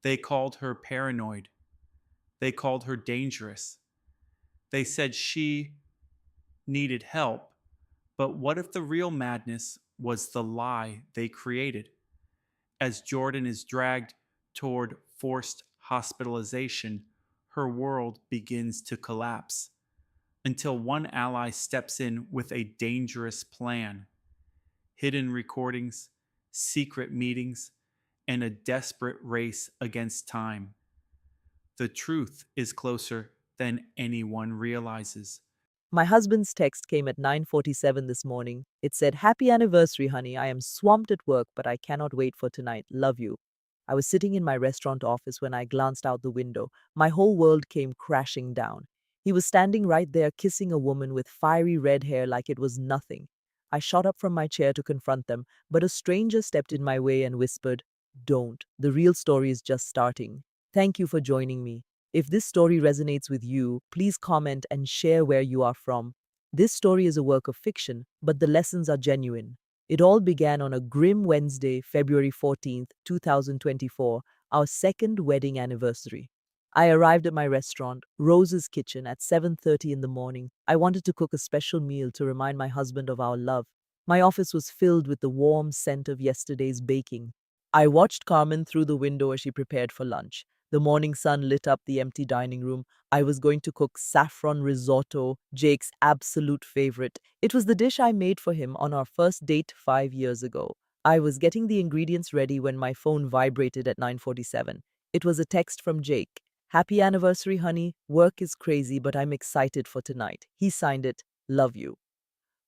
They called her paranoid. They called her dangerous. They said she needed help. But what if the real madness was the lie they created? As Jordan is dragged toward forced hospitalization, her world begins to collapse until one ally steps in with a dangerous plan: hidden recordings, secret meetings, and a desperate race against time. The truth is closer than anyone realizes. My husband's text came at 9:47 this morning. It said, "Happy anniversary, honey. I am swamped at work, but I cannot wait for tonight. Love you." I was sitting in my restaurant office when I glanced out the window. My whole world came crashing down. He was standing right there kissing a woman with fiery red hair like it was nothing. I shot up from my chair to confront them, but a stranger stepped in my way and whispered, "Don't. The real story is just starting." Thank you for joining me. If this story resonates with you, please comment and share where you are from. This story is a work of fiction, but the lessons are genuine. It all began on a grim Wednesday, February 14th, 2024, our second wedding anniversary. I arrived at my restaurant, Rose's Kitchen, at 7:30 in the morning. I wanted to cook a special meal to remind my husband of our love. My office was filled with the warm scent of yesterday's baking. I watched Carmen through the window as she prepared for lunch. The morning sun lit up the empty dining room. I was going to cook saffron risotto, Jake's absolute favorite. It was the dish I made for him on our first date 5 years ago. I was getting the ingredients ready when my phone vibrated at 9:47. It was a text from Jake. "Happy anniversary, honey. Work is crazy, but I'm excited for tonight." He signed it, "Love you."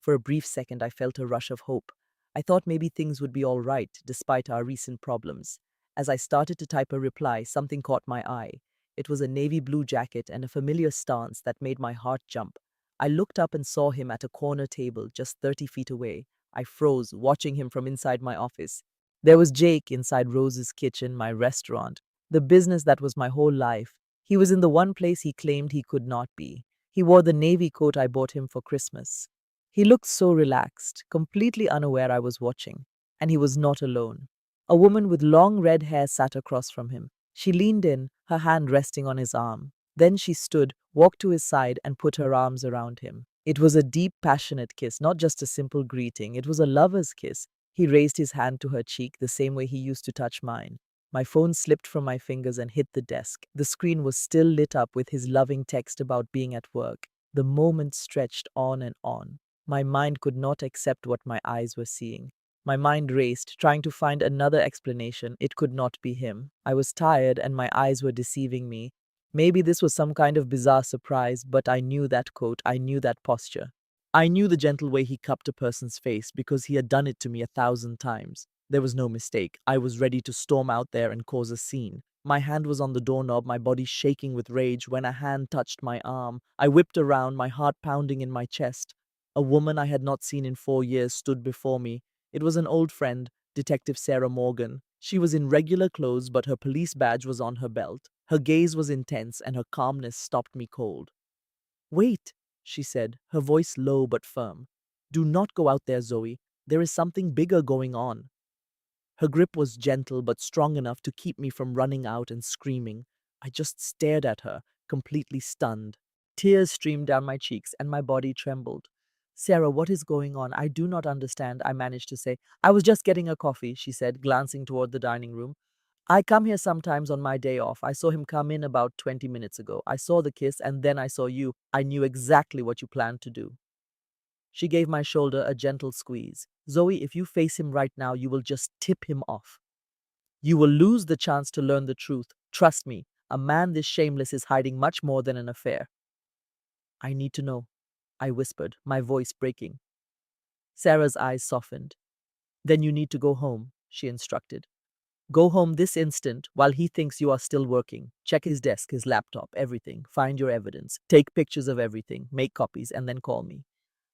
For a brief second, I felt a rush of hope. I thought maybe things would be all right, despite our recent problems. As I started to type a reply, something caught my eye. It was a navy blue jacket and a familiar stance that made my heart jump. I looked up and saw him at a corner table just 30 feet away. I froze, watching him from inside my office. There was Jake inside Rose's Kitchen, my restaurant, the business that was my whole life. He was in the one place he claimed he could not be. He wore the navy coat I bought him for Christmas. He looked so relaxed, completely unaware I was watching. And he was not alone. A woman with long red hair sat across from him. She leaned in, her hand resting on his arm. Then she stood, walked to his side, and put her arms around him. It was a deep, passionate kiss, not just a simple greeting. It was a lover's kiss. He raised his hand to her cheek the same way he used to touch mine. My phone slipped from my fingers and hit the desk. The screen was still lit up with his loving text about being at work. The moment stretched on and on. My mind could not accept what my eyes were seeing. My mind raced, trying to find another explanation. It could not be him. I was tired and my eyes were deceiving me. Maybe this was some kind of bizarre surprise, but I knew that coat, I knew that posture. I knew the gentle way he cupped a person's face because he had done it to me 1,000 times. There was no mistake. I was ready to storm out there and cause a scene. My hand was on the doorknob, my body shaking with rage when a hand touched my arm. I whipped around, my heart pounding in my chest. A woman I had not seen in 4 years stood before me. It was an old friend, Detective Sarah Morgan. She was in regular clothes, but her police badge was on her belt. Her gaze was intense, and her calmness stopped me cold. "Wait," she said, her voice low but firm. "Do not go out there, Zoe. There is something bigger going on." Her grip was gentle but strong enough to keep me from running out and screaming. I just stared at her, completely stunned. Tears streamed down my cheeks and my body trembled. "Sarah, what is going on? I do not understand," I managed to say. "I was just getting a coffee," she said, glancing toward the dining room. "I come here sometimes on my day off. I saw him come in about 20 minutes ago. I saw the kiss and then I saw you. I knew exactly what you planned to do." She gave my shoulder a gentle squeeze. "Zoe, if you face him right now, you will just tip him off. You will lose the chance to learn the truth. Trust me, a man this shameless is hiding much more than an affair." "I need to know," I whispered, my voice breaking. Sarah's eyes softened. "Then you need to go home," she instructed. "Go home this instant while he thinks you are still working. Check his desk, his laptop, everything. Find your evidence. Take pictures of everything. Make copies and then call me."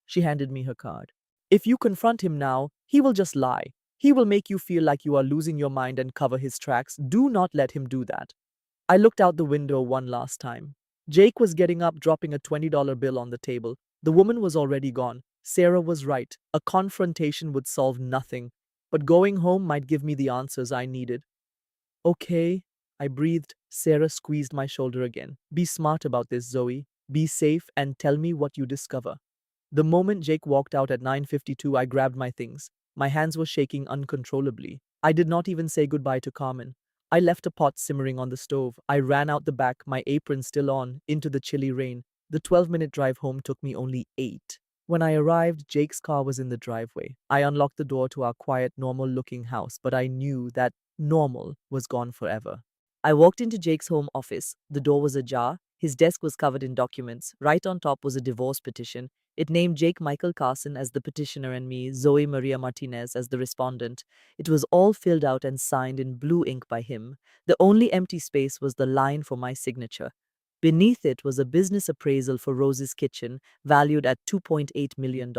She handed me her card. "If you confront him now, he will just lie. He will make you feel like you are losing your mind and cover his tracks. Do not let him do that." I looked out the window one last time. Jake was getting up, dropping a $20 bill on the table. The woman was already gone. Sarah was right. A confrontation would solve nothing, but going home might give me the answers I needed. "Okay," I breathed. Sarah squeezed my shoulder again. Be smart about this, Zoe. Be safe and tell me what you discover. The moment Jake walked out at 9:52, I grabbed my things. My hands were shaking uncontrollably. I did not even say goodbye to Carmen. I left a pot simmering on the stove. I ran out the back, my apron still on, into the chilly rain. The 12-minute drive home took me only 8. When I arrived, Jake's car was in the driveway. I unlocked the door to our quiet, normal-looking house, but I knew that normal was gone forever. I walked into Jake's home office. The door was ajar. His desk was covered in documents. Right on top was a divorce petition. It named Jake Michael Carson as the petitioner and me, Zoe Maria Martinez, as the respondent. It was all filled out and signed in blue ink by him. The only empty space was the line for my signature. Beneath it was a business appraisal for Rose's Kitchen, valued at $2.8 million.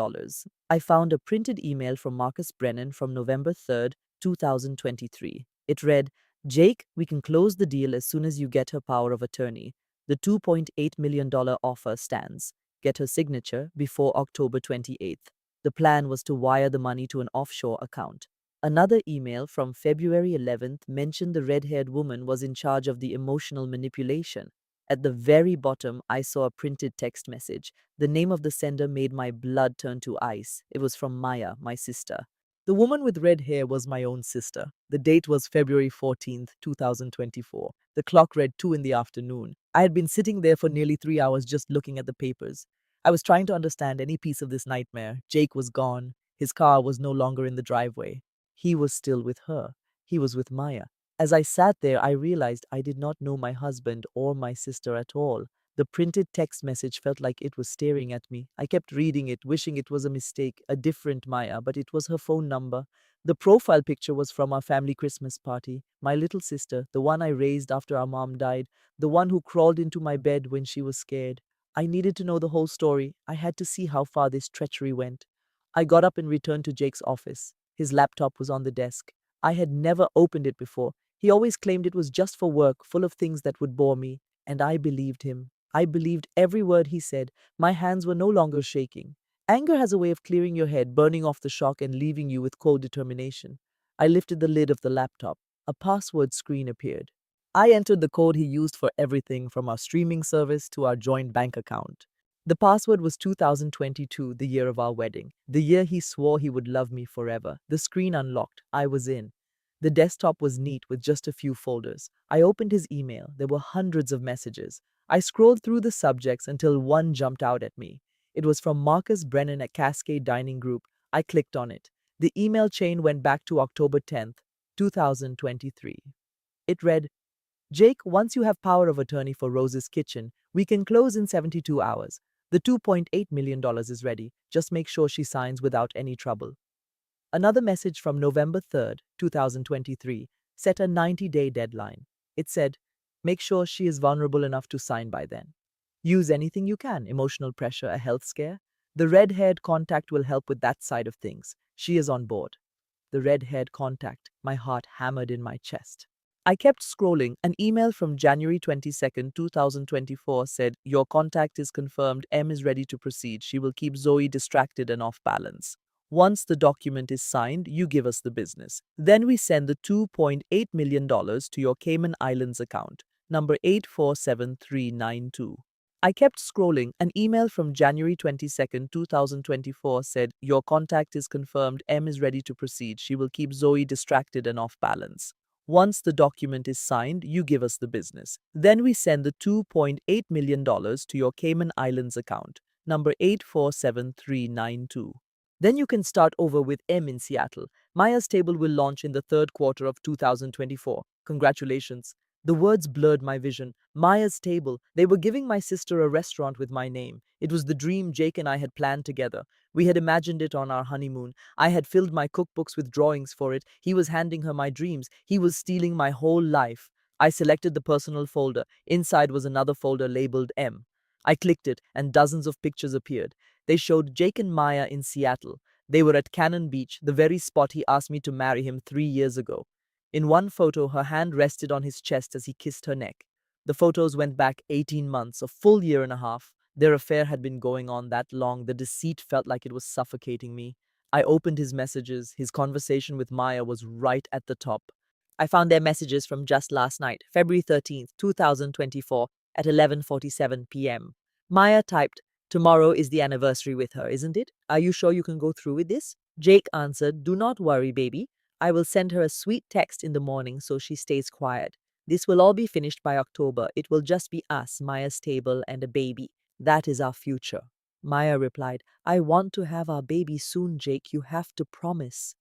I found a printed email from Marcus Brennan from November 3rd, 2023. It read, Jake, we can close the deal as soon as you get her power of attorney. The $2.8 million offer stands. Get her signature before October 28th. The plan was to wire the money to an offshore account. Another email from February 11th mentioned the red-haired woman was in charge of the emotional manipulation. At the very bottom, I saw a printed text message. The name of the sender made my blood turn to ice. It was from Maya, my sister. The woman with red hair was my own sister. The date was February 14th, 2024. The clock read 2 in the afternoon. I had been sitting there for nearly 3 hours just looking at the papers. I was trying to understand any piece of this nightmare. Jake was gone. His car was no longer in the driveway. He was still with her. He was with Maya. As I sat there, I realized I did not know my husband or my sister at all. The printed text message felt like it was staring at me. I kept reading it, wishing it was a mistake, a different Maya, but it was her phone number. The profile picture was from our family Christmas party. My little sister, the one I raised after our mom died, the one who crawled into my bed when she was scared. I needed to know the whole story. I had to see how far this treachery went. I got up and returned to Jake's office. His laptop was on the desk. I had never opened it before. He always claimed it was just for work, full of things that would bore me, and I believed him. I believed every word he said. My hands were no longer shaking. Anger has a way of clearing your head, burning off the shock, and leaving you with cold determination. I lifted the lid of the laptop. A password screen appeared. I entered the code he used for everything from our streaming service to our joint bank account. The password was 2022, the year of our wedding, the year he swore he would love me forever. The screen unlocked. I was in. The desktop was neat with just a few folders. I opened his email. There were hundreds of messages. I scrolled through the subjects until one jumped out at me. It was from Marcus Brennan at Cascade Dining Group. I clicked on it. The email chain went back to October 10th, 2023. It read, Jake, once you have power of attorney for Rose's Kitchen, we can close in 72 hours. The $2.8 million is ready. Just make sure she signs without any trouble. Another message from November 3rd, 2023, set a 90-day deadline. It said, make sure she is vulnerable enough to sign by then. Use anything you can, emotional pressure, a health scare. The red-haired contact will help with that side of things. She is on board. The red-haired contact, my heart hammered in my chest. I kept scrolling. An email from January 22nd, 2024 said, your contact is confirmed. M is ready to proceed. She will keep Zoe distracted and off balance. Once the document is signed, you give us the business. Then we send the $2.8 million to your Cayman Islands account, number 847392. I kept scrolling. An email from January 22nd, 2024 said, your contact is confirmed. M is ready to proceed. She will keep Zoe distracted and off balance. Once the document is signed, you give us the business. Then we send the $2.8 million to your Cayman Islands account, number 847392. Then you can start over with M in Seattle. Maya's Table will launch in the third quarter of 2024. Congratulations. The words blurred my vision. Maya's Table. They were giving my sister a restaurant with my name. It was the dream Jake and I had planned together. We had imagined it on our honeymoon. I had filled my cookbooks with drawings for it. He was handing her my dreams. He was stealing my whole life. I selected the personal folder. Inside was another folder labeled M. I clicked it, and dozens of pictures appeared. They showed Jake and Maya in Seattle. They were at Cannon Beach, the very spot he asked me to marry him 3 years ago. In one photo, her hand rested on his chest as he kissed her neck. The photos went back 18 months, a full year and a half. Their affair had been going on that long. The deceit felt like it was suffocating me. I opened his messages. His conversation with Maya was right at the top. I found their messages from just last night, February 13th, 2024, at 11:47 p.m. Maya typed, "Tomorrow is the anniversary with her, isn't it? Are you sure you can go through with this?" Jake answered, "Do not worry, baby. I will send her a sweet text in the morning so she stays quiet. This will all be finished by October. It will just be us, Maya's table, and a baby. That is our future." Maya replied, "I want to have our baby soon, Jake. You have to promise."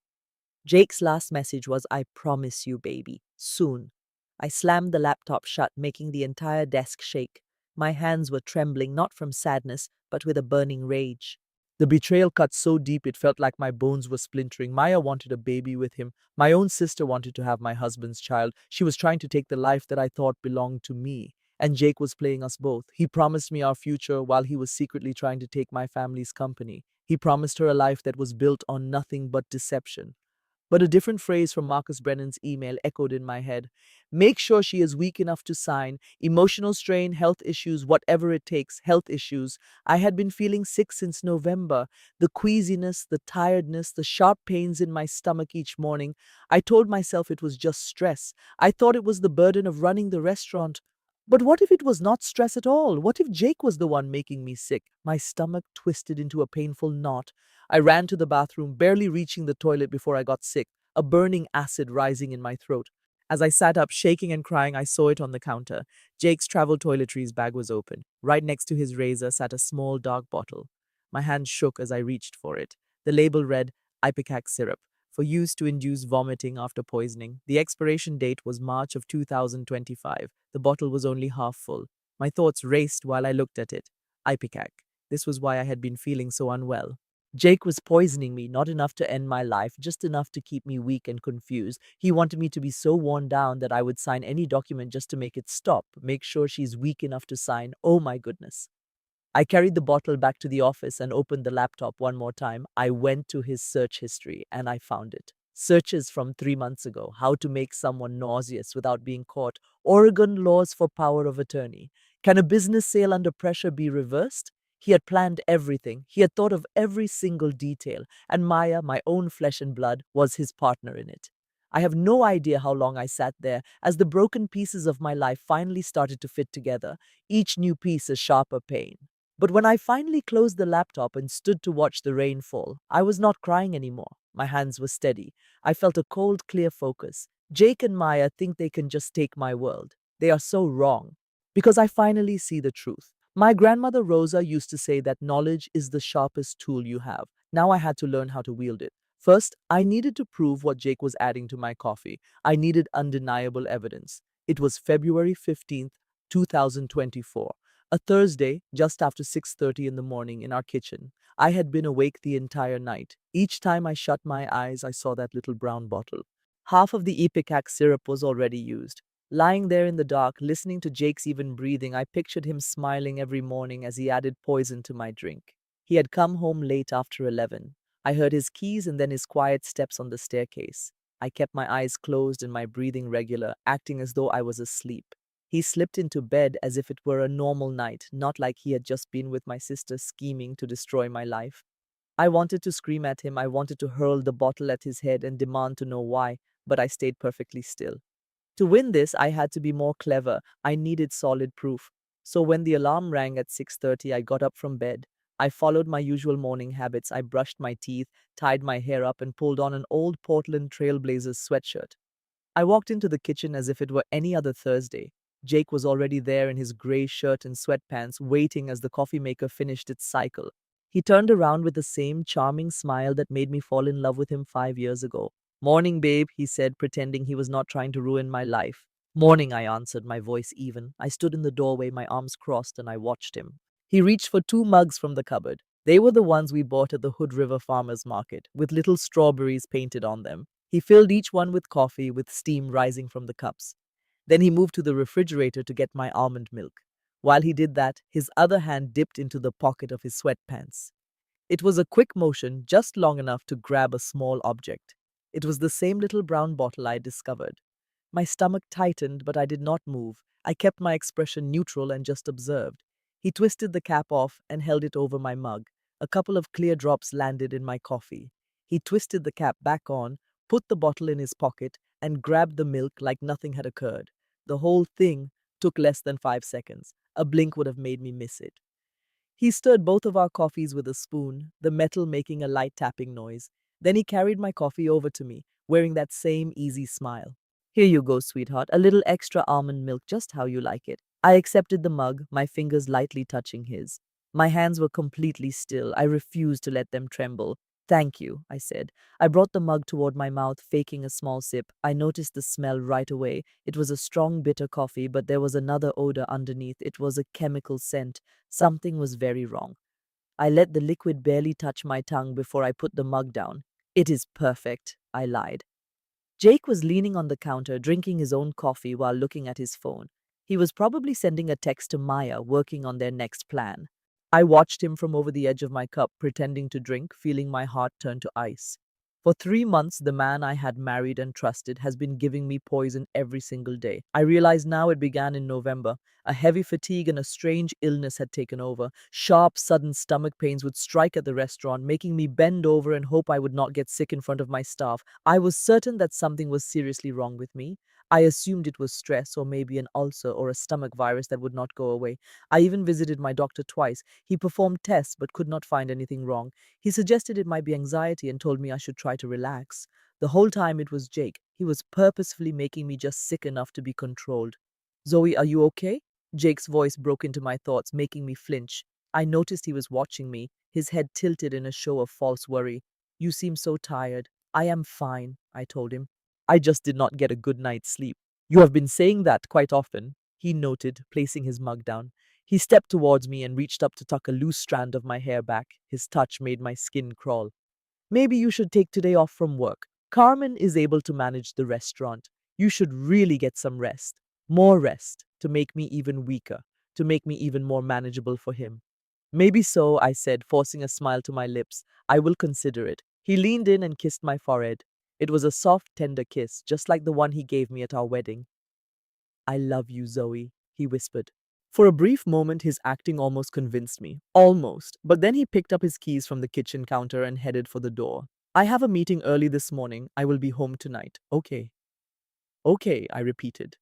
Jake's last message was, "I promise you, baby, soon." I slammed the laptop shut, making the entire desk shake. My hands were trembling, not from sadness, but with a burning rage. The betrayal cut so deep it felt like my bones were splintering. Maya wanted a baby with him. My own sister wanted to have my husband's child. She was trying to take the life that I thought belonged to me. And Jake was playing us both. He promised me our future while he was secretly trying to take my family's company. He promised her a life that was built on nothing but deception. But a different phrase from Marcus Brennan's email echoed in my head. Make sure she is weak enough to sign. Emotional strain, health issues, whatever it takes, health issues. I had been feeling sick since November. The queasiness, the tiredness, the sharp pains in my stomach each morning. I told myself it was just stress. I thought it was the burden of running the restaurant. But what if it was not stress at all? What if Jake was the one making me sick? My stomach twisted into a painful knot. I ran to the bathroom, barely reaching the toilet before I got sick, a burning acid rising in my throat. As I sat up, shaking and crying, I saw it on the counter. Jake's travel toiletries bag was open. Right next to his razor sat a small dark bottle. My hand shook as I reached for it. The label read Ipecac syrup, for use to induce vomiting after poisoning. The expiration date was March of 2025. The bottle was only half full. My thoughts raced while I looked at it. Ipecac. This was why I had been feeling so unwell. Jake was poisoning me, not enough to end my life, just enough to keep me weak and confused. He wanted me to be so worn down that I would sign any document just to make it stop, make sure she's weak enough to sign. Oh my goodness. I carried the bottle back to the office and opened the laptop one more time. I went to his search history and I found it. Searches from 3 months ago. How to make someone nauseous without being caught. Oregon laws for power of attorney. Can a business sale under pressure be reversed? He had planned everything. He had thought of every single detail. And Maya, my own flesh and blood, was his partner in it. I have no idea how long I sat there as the broken pieces of my life finally started to fit together, each new piece a sharper pain. But when I finally closed the laptop and stood to watch the rain fall, I was not crying anymore. My hands were steady. I felt a cold, clear focus. Jake and Maya think they can just take my world. They are so wrong. Because I finally see the truth. My grandmother Rosa used to say that knowledge is the sharpest tool you have. Now I had to learn how to wield it. First, I needed to prove what Jake was adding to my coffee. I needed undeniable evidence. It was February 15th, 2024. A Thursday, just after 6:30 in the morning in our kitchen. I had been awake the entire night. Each time I shut my eyes, I saw that little brown bottle. Half of the Ipecac syrup was already used. Lying there in the dark, listening to Jake's even breathing, I pictured him smiling every morning as he added poison to my drink. He had come home late after 11. I heard his keys and then his quiet steps on the staircase. I kept my eyes closed and my breathing regular, acting as though I was asleep. He slipped into bed as if it were a normal night, not like he had just been with my sister scheming to destroy my life. I wanted to scream at him, I wanted to hurl the bottle at his head and demand to know why, but I stayed perfectly still. To win this, I had to be more clever. I needed solid proof. So when the alarm rang at 6:30, I got up from bed. I followed my usual morning habits. I brushed my teeth, tied my hair up, and pulled on an old Portland Trailblazers sweatshirt. I walked into the kitchen as if it were any other Thursday. Jake was already there in his gray shirt and sweatpants, waiting as the coffee maker finished its cycle. He turned around with the same charming smile that made me fall in love with him 5 years ago. "Morning, babe," he said, pretending he was not trying to ruin my life. "Morning," I answered, my voice even. I stood in the doorway, my arms crossed, and I watched him. He reached for two mugs from the cupboard. They were the ones we bought at the Hood River Farmers Market, with little strawberries painted on them. He filled each one with coffee, with steam rising from the cups. Then he moved to the refrigerator to get my almond milk. While he did that, his other hand dipped into the pocket of his sweatpants. It was a quick motion, just long enough to grab a small object. It was the same little brown bottle I discovered. My stomach tightened, but I did not move. I kept my expression neutral and just observed. He twisted the cap off and held it over my mug. A couple of clear drops landed in my coffee. He twisted the cap back on, put the bottle in his pocket, and grabbed the milk like nothing had occurred. The whole thing took less than 5 seconds. A blink would have made me miss it. He stirred both of our coffees with a spoon, the metal making a light tapping noise. Then he carried my coffee over to me, wearing that same easy smile. Here you go, sweetheart, a little extra almond milk, just how you like it. I accepted the mug, my fingers lightly touching his. My hands were completely still. I refused to let them tremble. Thank you, I said. I brought the mug toward my mouth, faking a small sip. I noticed the smell right away. It was a strong, bitter coffee, but there was another odor underneath. It was a chemical scent. Something was very wrong. I let the liquid barely touch my tongue before I put the mug down. It is perfect, I lied. Jake was leaning on the counter, drinking his own coffee while looking at his phone. He was probably sending a text to Maya, working on their next plan. I watched him from over the edge of my cup, pretending to drink, feeling my heart turn to ice. For 3 months, the man I had married and trusted has been giving me poison every single day. I realize now it began in November. A heavy fatigue and a strange illness had taken over. Sharp, sudden stomach pains would strike at the restaurant, making me bend over and hope I would not get sick in front of my staff. I was certain that something was seriously wrong with me. I assumed it was stress or maybe an ulcer or a stomach virus that would not go away. I even visited my doctor twice. He performed tests but could not find anything wrong. He suggested it might be anxiety and told me I should try to relax. The whole time it was Jake. He was purposefully making me just sick enough to be controlled. Zoe, are you okay? Jake's voice broke into my thoughts, making me flinch. I noticed he was watching me, his head tilted in a show of false worry. You seem so tired. I am fine, I told him. I just did not get a good night's sleep. You have been saying that quite often, he noted, placing his mug down. He stepped towards me and reached up to tuck a loose strand of my hair back. His touch made my skin crawl. Maybe you should take today off from work. Carmen is able to manage the restaurant. You should really get some rest. More rest, to make me even weaker, to make me even more manageable for him. Maybe so, I said, forcing a smile to my lips. I will consider it. He leaned in and kissed my forehead. It was a soft, tender kiss, just like the one he gave me at our wedding. I love you, Zoe, he whispered. For a brief moment, his acting almost convinced me. Almost. But then he picked up his keys from the kitchen counter and headed for the door. I have a meeting early this morning. I will be home tonight. Okay. Okay, I repeated.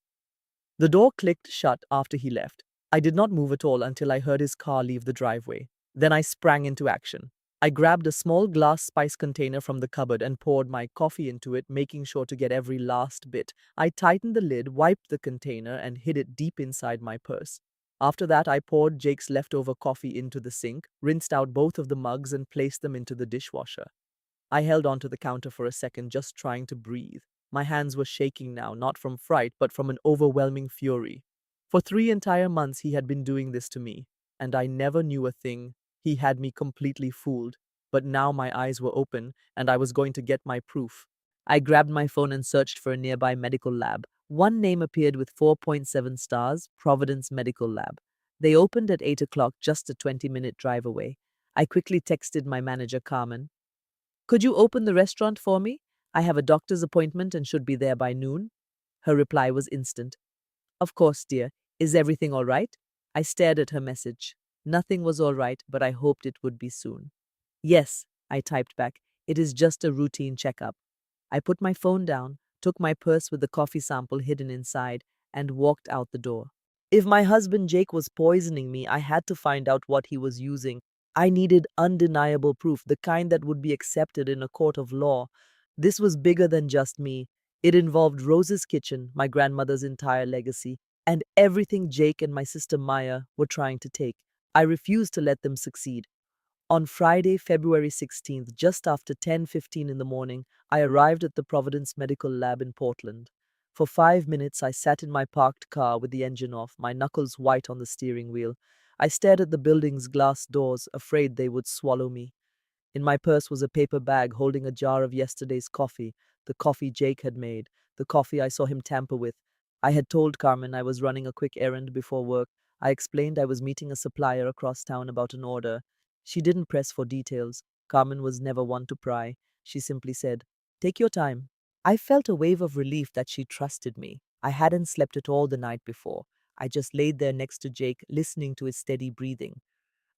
The door clicked shut after he left. I did not move at all until I heard his car leave the driveway. Then I sprang into action. I grabbed a small glass spice container from the cupboard and poured my coffee into it, making sure to get every last bit. I tightened the lid, wiped the container, and hid it deep inside my purse. After that, I poured Jake's leftover coffee into the sink, rinsed out both of the mugs, and placed them into the dishwasher. I held onto the counter for a second, just trying to breathe. My hands were shaking now, not from fright, but from an overwhelming fury. For 3 entire months, he had been doing this to me, and I never knew a thing. He had me completely fooled. But now my eyes were open, and I was going to get my proof. I grabbed my phone and searched for a nearby medical lab. One name appeared with 4.7 stars, Providence Medical Lab. They opened at 8 o'clock, just a 20-minute drive away. I quickly texted my manager, Carmen. Could you open the restaurant for me? I have a doctor's appointment and should be there by noon. Her reply was instant. Of course, dear. Is everything all right? I stared at her message. Nothing was all right, but I hoped it would be soon. Yes, I typed back. It is just a routine checkup. I put my phone down, took my purse with the coffee sample hidden inside, and walked out the door. If my husband Jake was poisoning me, I had to find out what he was using. I needed undeniable proof, the kind that would be accepted in a court of law. This was bigger than just me. It involved Rose's kitchen, my grandmother's entire legacy, and everything Jake and my sister Maya were trying to take. I refused to let them succeed. On Friday, February 16th, just after 10:15 in the morning, I arrived at the Providence Medical Lab in Portland. For 5 minutes, I sat in my parked car with the engine off, my knuckles white on the steering wheel. I stared at the building's glass doors, afraid they would swallow me. In my purse was a paper bag holding a jar of yesterday's coffee, the coffee Jake had made, the coffee I saw him tamper with. I had told Carmen I was running a quick errand before work. I explained I was meeting a supplier across town about an order. She didn't press for details. Carmen was never one to pry. She simply said, "Take your time." I felt a wave of relief that she trusted me. I hadn't slept at all the night before. I just laid there next to Jake, listening to his steady breathing.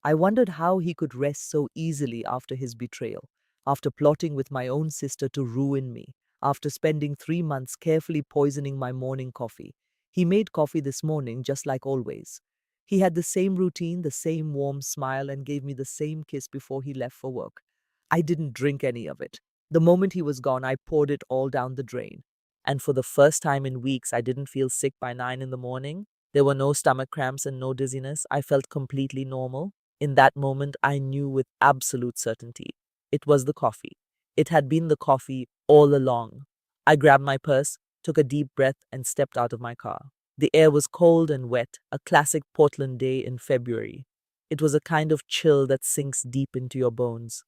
I wondered how he could rest so easily after his betrayal, after plotting with my own sister to ruin me, after spending 3 months carefully poisoning my morning coffee. He made coffee this morning just like always. He had the same routine, the same warm smile, and gave me the same kiss before he left for work. I didn't drink any of it. The moment he was gone, I poured it all down the drain. And for the first time in weeks, I didn't feel sick by 9 in the morning. There were no stomach cramps and no dizziness. I felt completely normal. In that moment, I knew with absolute certainty it was the coffee. It had been the coffee all along. I grabbed my purse, took a deep breath, and stepped out of my car. The air was cold and wet, a classic Portland day in February. It was a kind of chill that sinks deep into your bones.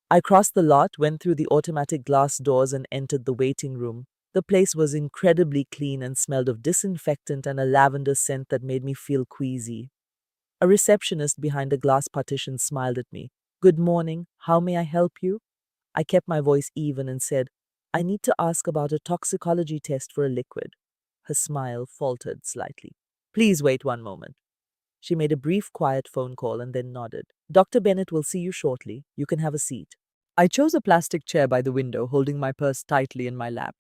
I crossed the lot, went through the automatic glass doors, and entered the waiting room. The place was incredibly clean and smelled of disinfectant and a lavender scent that made me feel queasy. A receptionist behind a glass partition smiled at me. "Good morning. How may I help you?" I kept my voice even and said, "I need to ask about a toxicology test for a liquid." Her smile faltered slightly. "Please wait one moment." She made a brief, quiet phone call and then nodded. "Dr. Bennett will see you shortly. You can have a seat." I chose a plastic chair by the window, holding my purse tightly in my lap.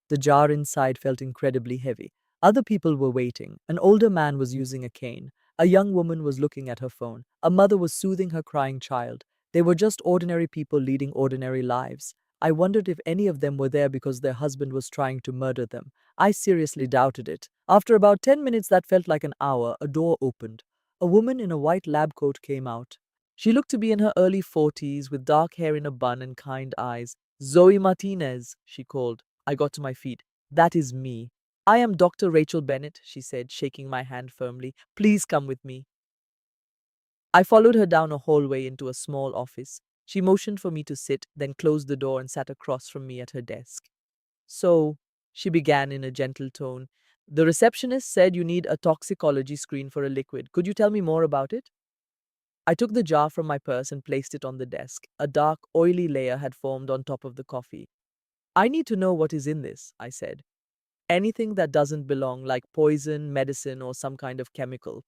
The jar inside felt incredibly heavy. Other people were waiting. An older man was using a cane. A young woman was looking at her phone. A mother was soothing her crying child. They were just ordinary people leading ordinary lives. I wondered if any of them were there because their husband was trying to murder them. I seriously doubted it. After about 10 minutes that felt like an hour, a door opened. A woman in a white lab coat came out. She looked to be in her early 40s with dark hair in a bun and kind eyes. "Zoe Martinez," she called. I got to my feet. "That is me." "I am Dr. Rachel Bennett," she said, shaking my hand firmly. "Please come with me." I followed her down a hallway into a small office. She motioned for me to sit, then closed the door and sat across from me at her desk. "So," she began in a gentle tone, "the receptionist said you need a toxicology screen for a liquid. Could you tell me more about it?" I took the jar from my purse and placed it on the desk. A dark, oily layer had formed on top of the coffee. "I need to know what is in this," I said. "Anything that doesn't belong, like poison, medicine, or some kind of chemical."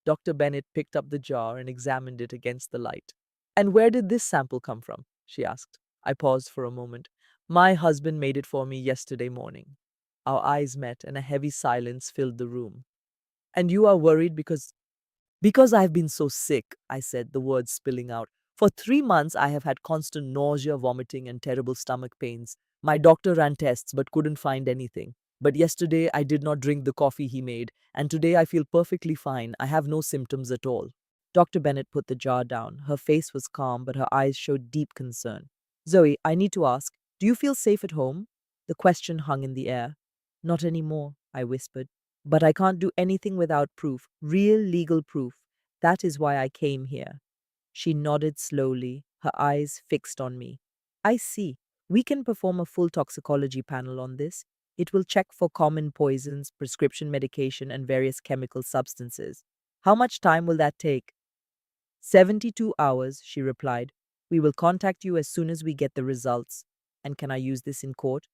Dr. Bennett picked up the jar and examined it against the light. "And where did this sample come from?" she asked. I paused for a moment. "My husband made it for me yesterday morning." Our eyes met and a heavy silence filled the room. "And you are worried because I've been so sick," I said, the words spilling out. "For 3 months, I have had constant nausea, vomiting, and terrible stomach pains. My doctor ran tests but couldn't find anything. But yesterday, I did not drink the coffee he made, and today I feel perfectly fine. I have no symptoms at all." Dr. Bennett put the jar down. Her face was calm, but her eyes showed deep concern. "Zoe, I need to ask, do you feel safe at home?" The question hung in the air. "Not anymore," I whispered. "But I can't do anything without proof, real legal proof. That is why I came here." She nodded slowly, her eyes fixed on me. "I see. We can perform a full toxicology panel on this. It will check for common poisons, prescription medication, and various chemical substances. How much time will that take?" 72 hours, she replied. "We will contact you as soon as we get the results." "And can I use this in court?"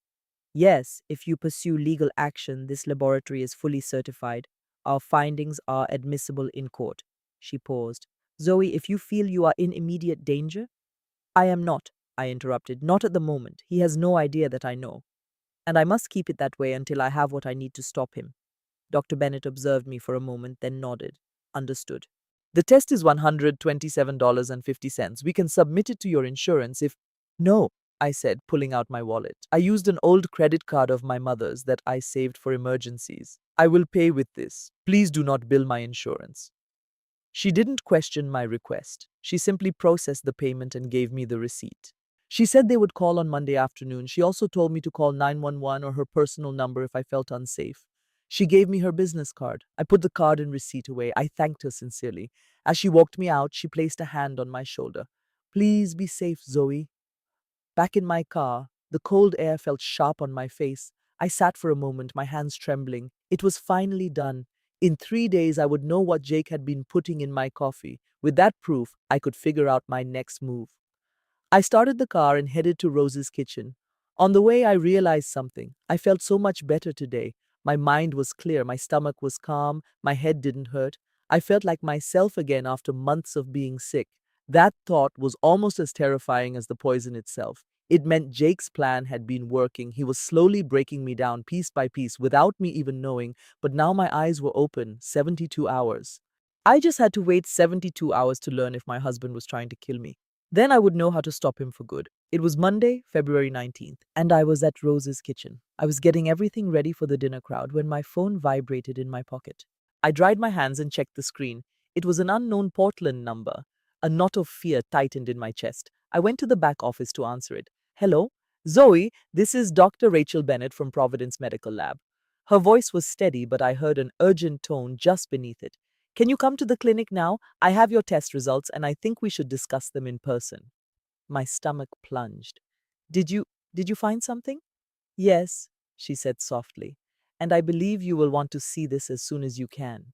"Yes, if you pursue legal action, this laboratory is fully certified. Our findings are admissible in court." She paused. "Zoe, if you feel you are in immediate danger—" "I am not," I interrupted. "Not at the moment. He has no idea that I know. And I must keep it that way until I have what I need to stop him." Dr. Bennett observed me for a moment, then nodded. "Understood. The test is $127.50. We can submit it to your insurance if—" "No," I said, pulling out my wallet. "I used an old credit card of my mother's that I saved for emergencies. I will pay with this. Please do not bill my insurance." She didn't question my request. She simply processed the payment and gave me the receipt. She said they would call on Monday afternoon. She also told me to call 911 or her personal number if I felt unsafe. She gave me her business card. I put the card and receipt away. I thanked her sincerely. As she walked me out, she placed a hand on my shoulder. "Please be safe, Zoe." Back in my car, the cold air felt sharp on my face. I sat for a moment, my hands trembling. It was finally done. In 3 days, I would know what Jake had been putting in my coffee. With that proof, I could figure out my next move. I started the car and headed to Rose's kitchen. On the way, I realized something. I felt so much better today. My mind was clear, my stomach was calm, my head didn't hurt. I felt like myself again after months of being sick. That thought was almost as terrifying as the poison itself. It meant Jake's plan had been working. He was slowly breaking me down piece by piece without me even knowing, but now my eyes were open 72 hours. I just had to wait 72 hours to learn if my husband was trying to kill me. Then I would know how to stop him for good. It was Monday, February 19th, and I was at Rose's kitchen. I was getting everything ready for the dinner crowd when my phone vibrated in my pocket. I dried my hands and checked the screen. It was an unknown Portland number. A knot of fear tightened in my chest. I went to the back office to answer it. Hello? Zoe, this is Dr. Rachel Bennett from Providence Medical Lab. Her voice was steady, but I heard an urgent tone just beneath it. Can you come to the clinic now? I have your test results and I think we should discuss them in person. My stomach plunged. Did you did you find something? Yes, she said softly. And I believe you will want to see this as soon as you can.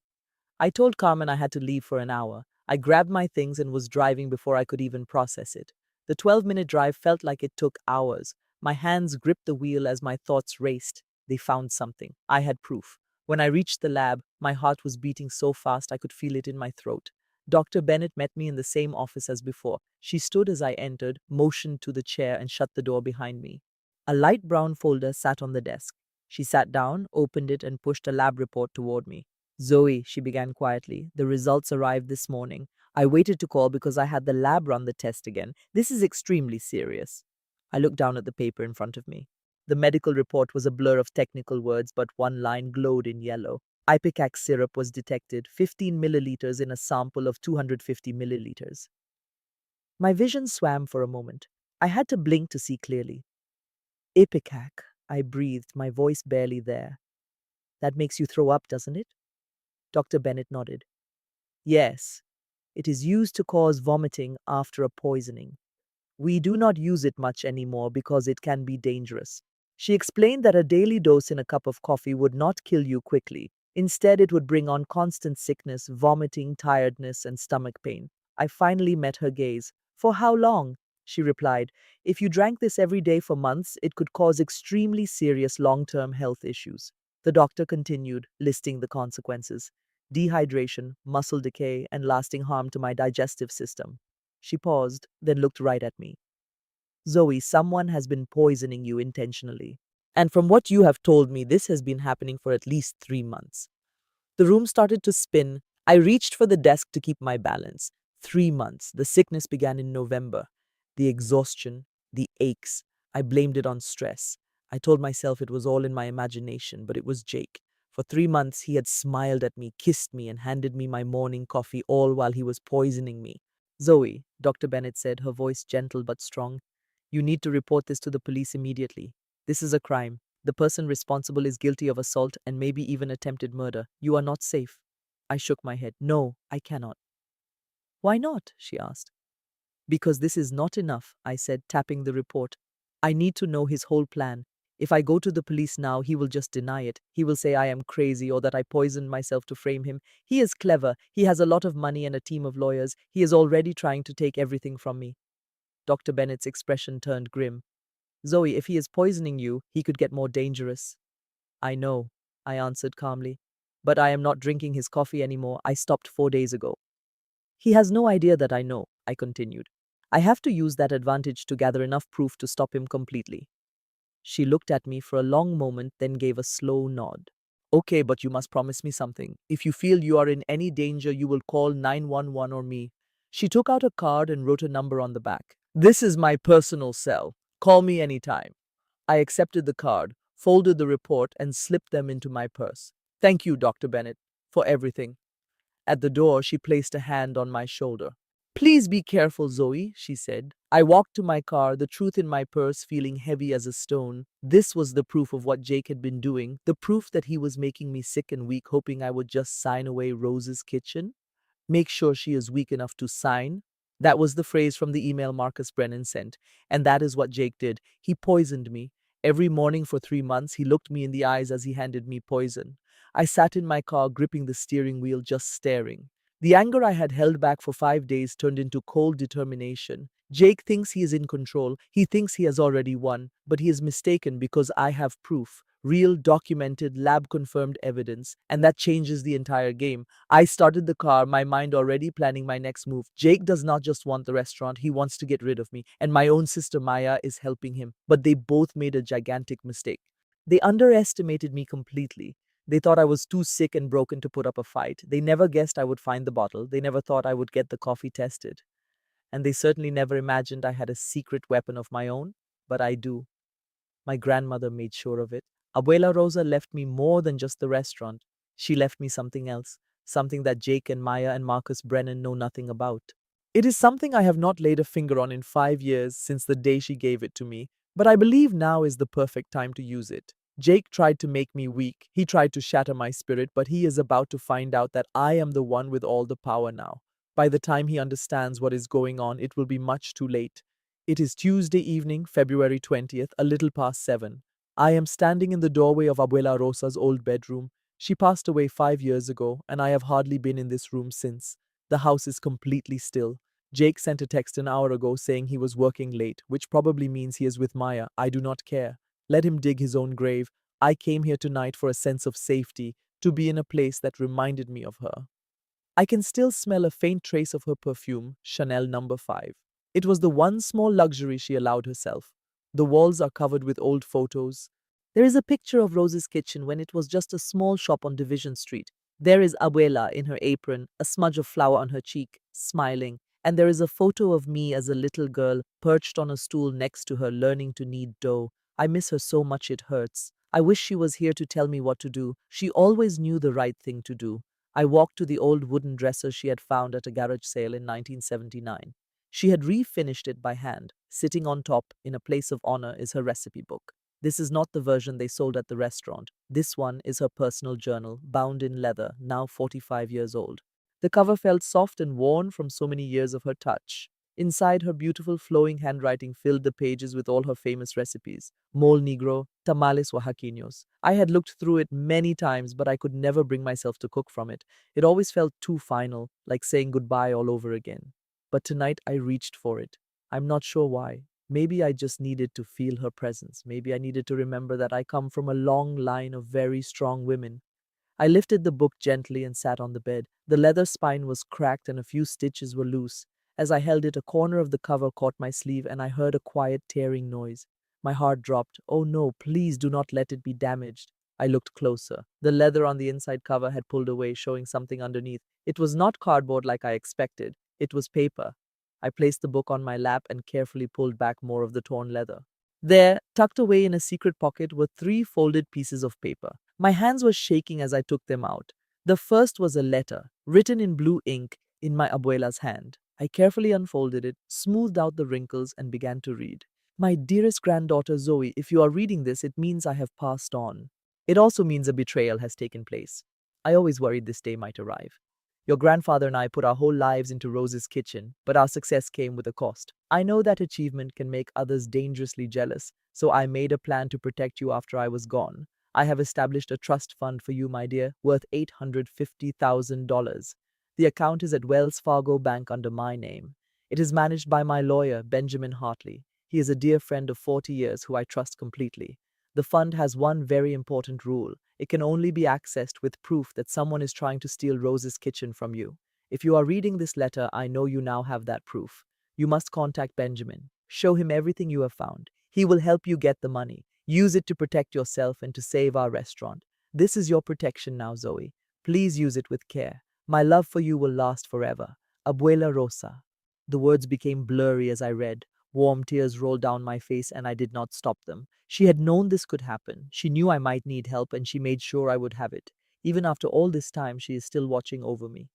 I told Carmen I had to leave for an hour. I grabbed my things and was driving before I could even process it. The 12-minute drive felt like it took hours. My hands gripped the wheel as my thoughts raced. They found something. I had proof. When I reached the lab, my heart was beating so fast I could feel it in my throat. Dr. Bennett met me in the same office as before. She stood as I entered, motioned to the chair, and shut the door behind me. A light brown folder sat on the desk. She sat down, opened it, and pushed a lab report toward me. Zoe, she began quietly, the results arrived this morning. I waited to call because I had the lab run the test again. This is extremely serious. I looked down at the paper in front of me. The medical report was a blur of technical words, but one line glowed in yellow. Ipecac syrup was detected, 15 milliliters in a sample of 250 milliliters. My vision swam for a moment. I had to blink to see clearly. Ipecac, I breathed, my voice barely there. That makes you throw up, doesn't it? Dr. Bennett nodded. Yes, it is used to cause vomiting after a poisoning. We do not use it much anymore because it can be dangerous. She explained that a daily dose in a cup of coffee would not kill you quickly. Instead, it would bring on constant sickness, vomiting, tiredness, and stomach pain. I finally met her gaze. For how long? She replied. If you drank this every day for months, it could cause extremely serious long-term health issues. The doctor continued, listing the consequences: dehydration, muscle decay, and lasting harm to my digestive system. She paused, then looked right at me. Zoe, someone has been poisoning you intentionally. And from what you have told me, this has been happening for at least 3 months. The room started to spin. I reached for the desk to keep my balance. 3 months. The sickness began in November. The exhaustion, the aches. I blamed it on stress. I told myself it was all in my imagination, but it was Jake. For 3 months, he had smiled at me, kissed me, and handed me my morning coffee, all while he was poisoning me. Zoe, Dr. Bennett said, her voice gentle but strong, you need to report this to the police immediately. This is a crime. The person responsible is guilty of assault and maybe even attempted murder. You are not safe. I shook my head. No, I cannot. Why not? She asked. Because this is not enough, I said, tapping the report. I need to know his whole plan. If I go to the police now, he will just deny it. He will say I am crazy or that I poisoned myself to frame him. He is clever. He has a lot of money and a team of lawyers. He is already trying to take everything from me. Dr. Bennett's expression turned grim. Zoe, if he is poisoning you, he could get more dangerous. I know, I answered calmly. But I am not drinking his coffee anymore. I stopped 4 days ago. He has no idea that I know, I continued. I have to use that advantage to gather enough proof to stop him completely. She looked at me for a long moment, then gave a slow nod. Okay, but you must promise me something. If you feel you are in any danger, you will call 911 or me. She took out a card and wrote a number on the back. This is my personal cell. Call me anytime. I accepted the card, folded the report, and slipped them into my purse. Thank you, Dr. Bennett, for everything. At the door, she placed a hand on my shoulder. Please be careful, Zoe, she said. I walked to my car, the truth in my purse feeling heavy as a stone. This was the proof of what Jake had been doing, the proof that he was making me sick and weak, hoping I would just sign away Rose's kitchen. Make sure she is weak enough to sign. That was the phrase from the email Marcus Brennan sent, and that is what Jake did. He poisoned me. Every morning for 3 months, he looked me in the eyes as he handed me poison. I sat in my car, gripping the steering wheel, just staring. The anger I had held back for 5 days turned into cold determination. Jake thinks he is in control. He thinks he has already won, but he is mistaken because I have proof. Real, documented, lab confirmed evidence, and that changes the entire game. I started the car, my mind already planning my next move. Jake does not just want the restaurant, he wants to get rid of me, and my own sister Maya is helping him. But they both made a gigantic mistake. They underestimated me completely. They thought I was too sick and broken to put up a fight. They never guessed I would find the bottle. They never thought I would get the coffee tested. And they certainly never imagined I had a secret weapon of my own. But I do. My grandmother made sure of it. Abuela Rosa left me more than just the restaurant. She left me something else, something that Jake and Maya and Marcus Brennan know nothing about. It is something I have not laid a finger on in 5 years since the day she gave it to me, but I believe now is the perfect time to use it. Jake tried to make me weak. He tried to shatter my spirit, but he is about to find out that I am the one with all the power now. By the time he understands what is going on, it will be much too late. It is Tuesday evening, February 20th, a little past 7. I am standing in the doorway of Abuela Rosa's old bedroom. She passed away 5 years ago, and I have hardly been in this room since. The house is completely still. Jake sent a text an hour ago saying he was working late, which probably means he is with Maya. I do not care. Let him dig his own grave. I came here tonight for a sense of safety, to be in a place that reminded me of her. I can still smell a faint trace of her perfume, Chanel number 5. It was the one small luxury she allowed herself. The walls are covered with old photos. There is a picture of Rose's kitchen when it was just a small shop on Division Street. There is Abuela in her apron, a smudge of flour on her cheek, smiling, and there is a photo of me as a little girl perched on a stool next to her learning to knead dough. I miss her so much it hurts. I wish she was here to tell me what to do. She always knew the right thing to do. I walked to the old wooden dresser she had found at a garage sale in 1979. She had refinished it by hand. Sitting on top, in a place of honor, is her recipe book. This is not the version they sold at the restaurant. This one is her personal journal, bound in leather, now 45 years old. The cover felt soft and worn from so many years of her touch. Inside, her beautiful flowing handwriting filled the pages with all her famous recipes. Mole negro, tamales oaxaqueños. I had looked through it many times, but I could never bring myself to cook from it. It always felt too final, like saying goodbye all over again. But tonight I reached for it. I'm not sure why. Maybe I just needed to feel her presence. Maybe I needed to remember that I come from a long line of very strong women. I lifted the book gently and sat on the bed. The leather spine was cracked and a few stitches were loose. As I held it, a corner of the cover caught my sleeve and I heard a quiet tearing noise. My heart dropped. Oh no, please do not let it be damaged. I looked closer. The leather on the inside cover had pulled away, showing something underneath. It was not cardboard like I expected. It was paper. I placed the book on my lap and carefully pulled back more of the torn leather. There, tucked away in a secret pocket, were 3 folded pieces of paper. My hands were shaking as I took them out. The first was a letter, written in blue ink in my abuela's hand. I carefully unfolded it, smoothed out the wrinkles, and began to read. My dearest granddaughter Zoe, if you are reading this, it means I have passed on. It also means a betrayal has taken place. I always worried this day might arrive. Your grandfather and I put our whole lives into Rose's kitchen, but our success came with a cost. I know that achievement can make others dangerously jealous, so I made a plan to protect you after I was gone. I have established a trust fund for you, my dear, worth $850,000. The account is at Wells Fargo Bank under my name. It is managed by my lawyer, Benjamin Hartley. He is a dear friend of 40 years who I trust completely. The fund has one very important rule. It can only be accessed with proof that someone is trying to steal Rose's kitchen from you. If you are reading this letter, I know you now have that proof. You must contact Benjamin. Show him everything you have found. He will help you get the money. Use it to protect yourself and to save our restaurant. This is your protection now, Zoe. Please use it with care. My love for you will last forever. Abuela Rosa. The words became blurry as I read. Warm tears rolled down my face and I did not stop them. She had known this could happen. She knew I might need help and she made sure I would have it. Even after all this time, she is still watching over me.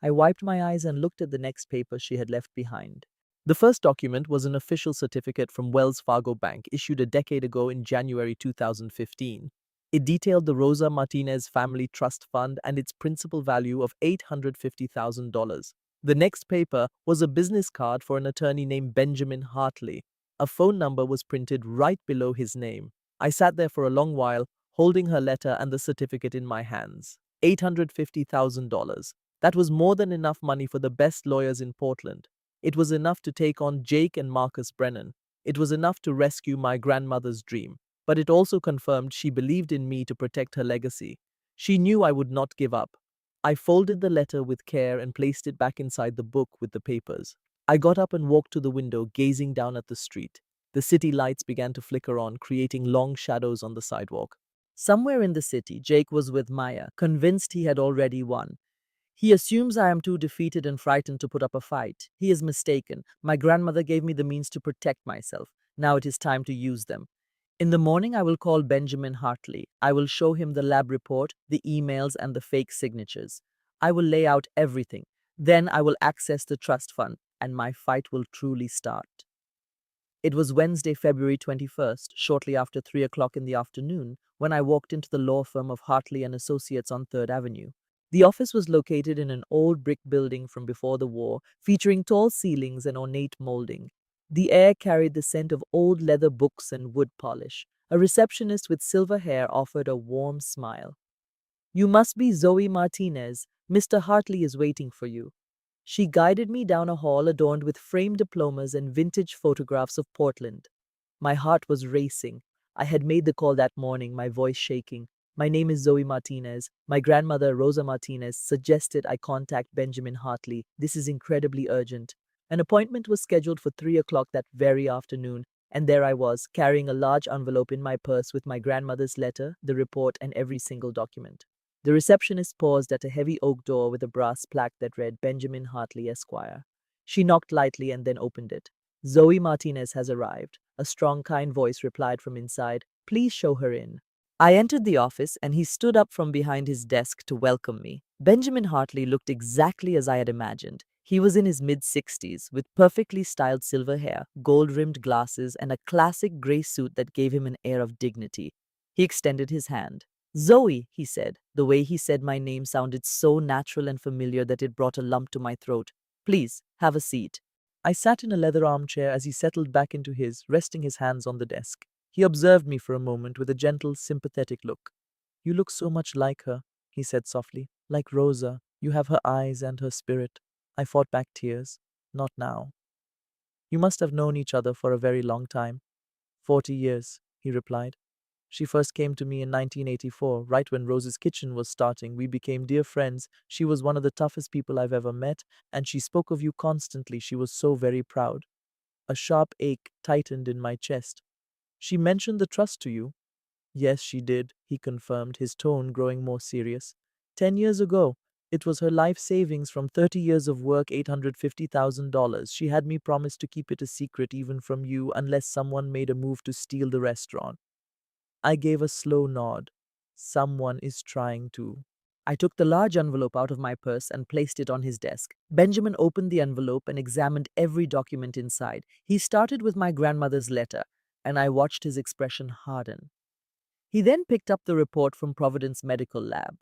I wiped my eyes and looked at the next paper she had left behind. The first document was an official certificate from Wells Fargo Bank issued a decade ago in January 2015. It detailed the Rosa Martinez Family Trust Fund and its principal value of $850,000. The next paper was a business card for an attorney named Benjamin Hartley. A phone number was printed right below his name. I sat there for a long while, holding her letter and the certificate in my hands. $850,000. That was more than enough money for the best lawyers in Portland. It was enough to take on Jake and Marcus Brennan. It was enough to rescue my grandmother's dream. but it also confirmed she believed in me to protect her legacy. She knew I would not give up. I folded the letter with care and placed it back inside the book with the papers. I got up and walked to the window, gazing down at the street. The city lights began to flicker on, creating long shadows on the sidewalk. Somewhere in the city, Jake was with Maya, convinced he had already won. He assumes I am too defeated and frightened to put up a fight. He is mistaken. My grandmother gave me the means to protect myself. Now it is time to use them. In the morning, I will call Benjamin Hartley. I will show him the lab report, the emails, and the fake signatures. I will lay out everything. Then I will access the trust fund, and my fight will truly start. It was Wednesday, February 21st, shortly after 3 o'clock in the afternoon, when I walked into the law firm of Hartley and Associates on 3rd Avenue. The office was located in an old brick building from before the war, featuring tall ceilings and ornate molding. The air carried the scent of old leather books and wood polish. A receptionist with silver hair offered a warm smile. "You must be Zoe Martinez. Mr. Hartley is waiting for you." She guided me down a hall adorned with framed diplomas and vintage photographs of Portland. My heart was racing. I had made the call that morning, my voice shaking. "My name is Zoe Martinez. My grandmother, Rosa Martinez, suggested I contact Benjamin Hartley. This is incredibly urgent." An appointment was scheduled for 3 o'clock that very afternoon, and there I was, carrying a large envelope in my purse with my grandmother's letter, the report, and every single document. The receptionist paused at a heavy oak door with a brass plaque that read Benjamin Hartley, Esquire. She knocked lightly and then opened it. "Zoe Martinez has arrived." A strong, kind voice replied from inside. "Please show her in." I entered the office, and he stood up from behind his desk to welcome me. Benjamin Hartley looked exactly as I had imagined. He was in his mid-60s, with perfectly styled silver hair, gold-rimmed glasses, and a classic gray suit that gave him an air of dignity. He extended his hand. "Zoe," he said. The way he said my name sounded so natural and familiar that it brought a lump to my throat. "Please, have a seat." I sat in a leather armchair as he settled back into his, resting his hands on the desk. He observed me for a moment with a gentle, sympathetic look. "You look so much like her," he said softly. "Like Rosa. You have her eyes and her spirit." I fought back tears. "Not now." "You must have known each other for a very long time." 40 years, he replied. "She first came to me in 1984, right when Rose's Kitchen was starting. We became dear friends. She was one of the toughest people I've ever met, and she spoke of you constantly. She was so very proud." A sharp ache tightened in my chest. "She mentioned the trust to you?" "Yes, she did," he confirmed, his tone growing more serious. "10 years ago. It was her life savings from 30 years of work, $850,000. She had me promise to keep it a secret even from you unless someone made a move to steal the restaurant." I gave a slow nod. "Someone is trying to." I took the large envelope out of my purse and placed it on his desk. Benjamin opened the envelope and examined every document inside. He started with my grandmother's letter, and I watched his expression harden. He then picked up the report from Providence Medical Lab.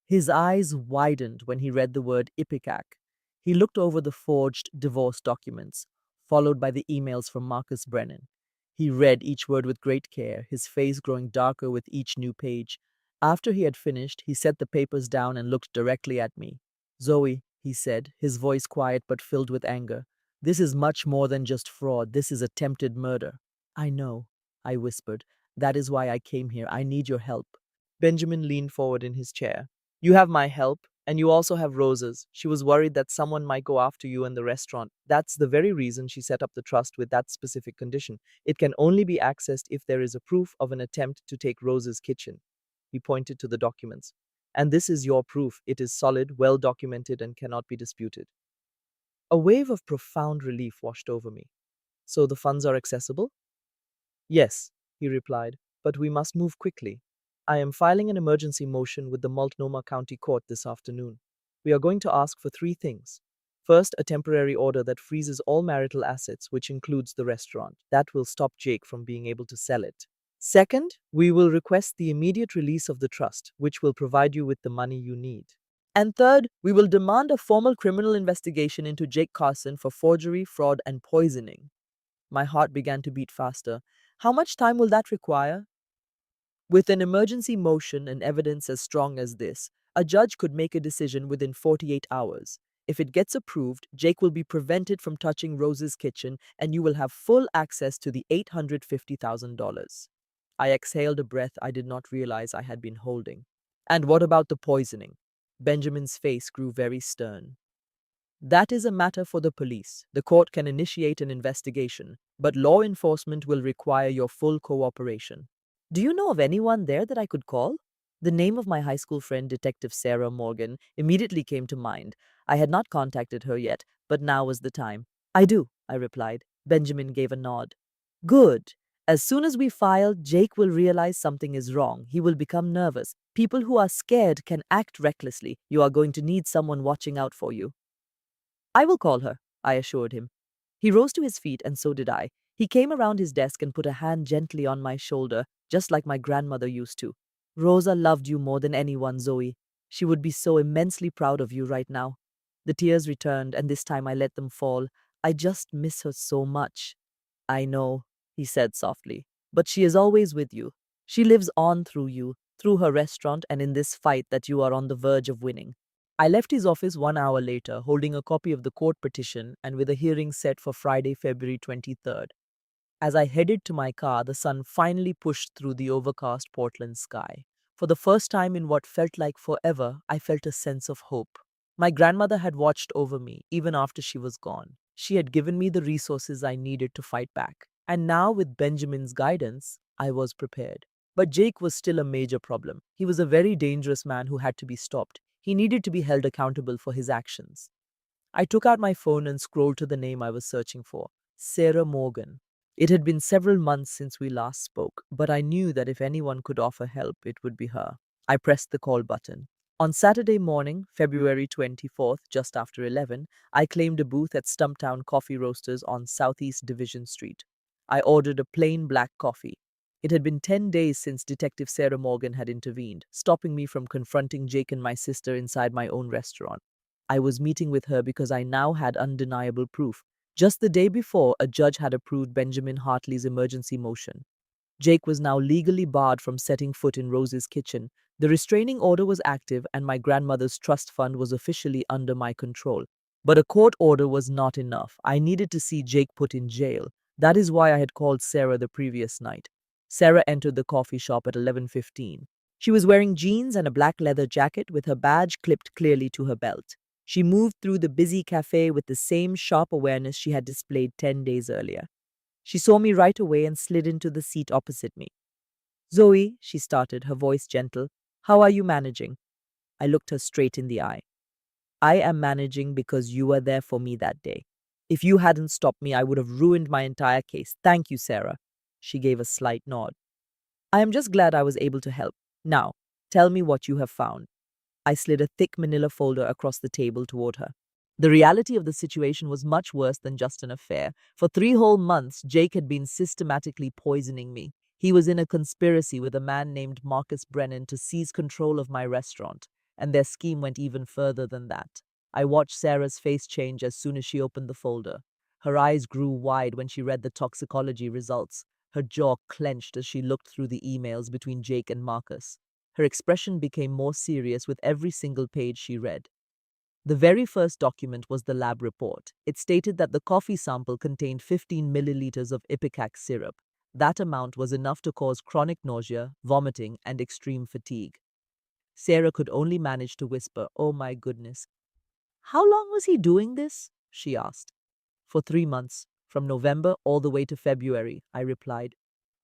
His eyes widened when he read the word Ipecac. He looked over the forged divorce documents, followed by the emails from Marcus Brennan. He read each word with great care, his face growing darker with each new page. After he had finished, he set the papers down and looked directly at me. "Zoe," he said, his voice quiet but filled with anger, "this is much more than just fraud. This is attempted murder." "I know," I whispered. "That is why I came here. I need your help." Benjamin leaned forward in his chair. "You have my help, and you also have Rosa's. She was worried that someone might go after you in the restaurant. That's the very reason she set up the trust with that specific condition. It can only be accessed if there is a proof of an attempt to take Rosa's Kitchen." He pointed to the documents. "And this is your proof. It is solid, well documented, and cannot be disputed." A wave of profound relief washed over me. "So the funds are accessible?" "Yes," he replied, "but we must move quickly. I am filing an emergency motion with the Multnomah County Court this afternoon. We are going to ask for three things. First, a temporary order that freezes all marital assets, which includes the restaurant. That will stop Jake from being able to sell it. Second, we will request the immediate release of the trust, which will provide you with the money you need. And third, we will demand a formal criminal investigation into Jake Carson for forgery, fraud, and poisoning." My heart began to beat faster. "How much time will that require?" "With an emergency motion and evidence as strong as this, a judge could make a decision within 48 hours. If it gets approved, Jake will be prevented from touching Rose's Kitchen, and you will have full access to the $850,000. I exhaled a breath I did not realize I had been holding. And what about the poisoning? Benjamin's face grew very stern. That is a matter for the police. The court can initiate an investigation, but law enforcement will require your full cooperation. Do you know of anyone there that I could call? The name of my high school friend, Detective Sarah Morgan, immediately came to mind. I had not contacted her yet, but now was the time. I do, I replied. Benjamin gave a nod. Good. As soon as we file, Jake will realize something is wrong. He will become nervous. People who are scared can act recklessly. You are going to need someone watching out for you. I will call her, I assured him. He rose to his feet, and so did I. He came around his desk and put a hand gently on my shoulder, just like my grandmother used to. Rosa loved you more than anyone, Zoe. She would be so immensely proud of you right now. The tears returned, and this time I let them fall. I just miss her so much. I know, he said softly, but she is always with you. She lives on through you, through her restaurant, and in this fight that you are on the verge of winning. I left his office 1 hour later, holding a copy of the court petition and with a hearing set for Friday, February 23rd. As I headed to my car, the sun finally pushed through the overcast Portland sky. For the first time in what felt like forever, I felt a sense of hope. My grandmother had watched over me even after she was gone. She had given me the resources I needed to fight back. And now, with Benjamin's guidance, I was prepared. But Jake was still a major problem. He was a very dangerous man who had to be stopped. He needed to be held accountable for his actions. I took out my phone and scrolled to the name I was searching for, Sarah Morgan. It had been several months since we last spoke, but I knew that if anyone could offer help, it would be her. I pressed the call button. On Saturday morning, February 24th, just after 11, I claimed a booth at Stumptown Coffee Roasters on Southeast Division Street. I ordered a plain black coffee. It had been 10 days since Detective Sarah Morgan had intervened, stopping me from confronting Jake and my sister inside my own restaurant. I was meeting with her because I now had undeniable proof. Just the day before, a judge had approved Benjamin Hartley's emergency motion. Jake was now legally barred from setting foot in Rose's kitchen. The restraining order was active, and my grandmother's trust fund was officially under my control. But a court order was not enough. I needed to see Jake put in jail. That is why I had called Sarah the previous night. Sarah entered the coffee shop at 11:15. She was wearing jeans and a black leather jacket with her badge clipped clearly to her belt. She moved through the busy cafe with the same sharp awareness she had displayed 10 days earlier. She saw me right away and slid into the seat opposite me. Zoe, she started, her voice gentle, how are you managing? I looked her straight in the eye. I am managing because you were there for me that day. If you hadn't stopped me, I would have ruined my entire case. Thank you, Sarah. She gave a slight nod. I am just glad I was able to help. Now, tell me what you have found. I slid a thick manila folder across the table toward her. The reality of the situation was much worse than just an affair. For 3 whole months, Jake had been systematically poisoning me. He was in a conspiracy with a man named Marcus Brennan to seize control of my restaurant, and their scheme went even further than that. I watched Sarah's face change as soon as she opened the folder. Her eyes grew wide when she read the toxicology results. Her jaw clenched as she looked through the emails between Jake and Marcus. Her expression became more serious with every single page she read. The very first document was the lab report. It stated that the coffee sample contained 15 milliliters of ipecac syrup. That amount was enough to cause chronic nausea, vomiting, and extreme fatigue. Sarah could only manage to whisper, "Oh my goodness." "How long was he doing this?" she asked. "For 3 months, from November all the way to February," I replied.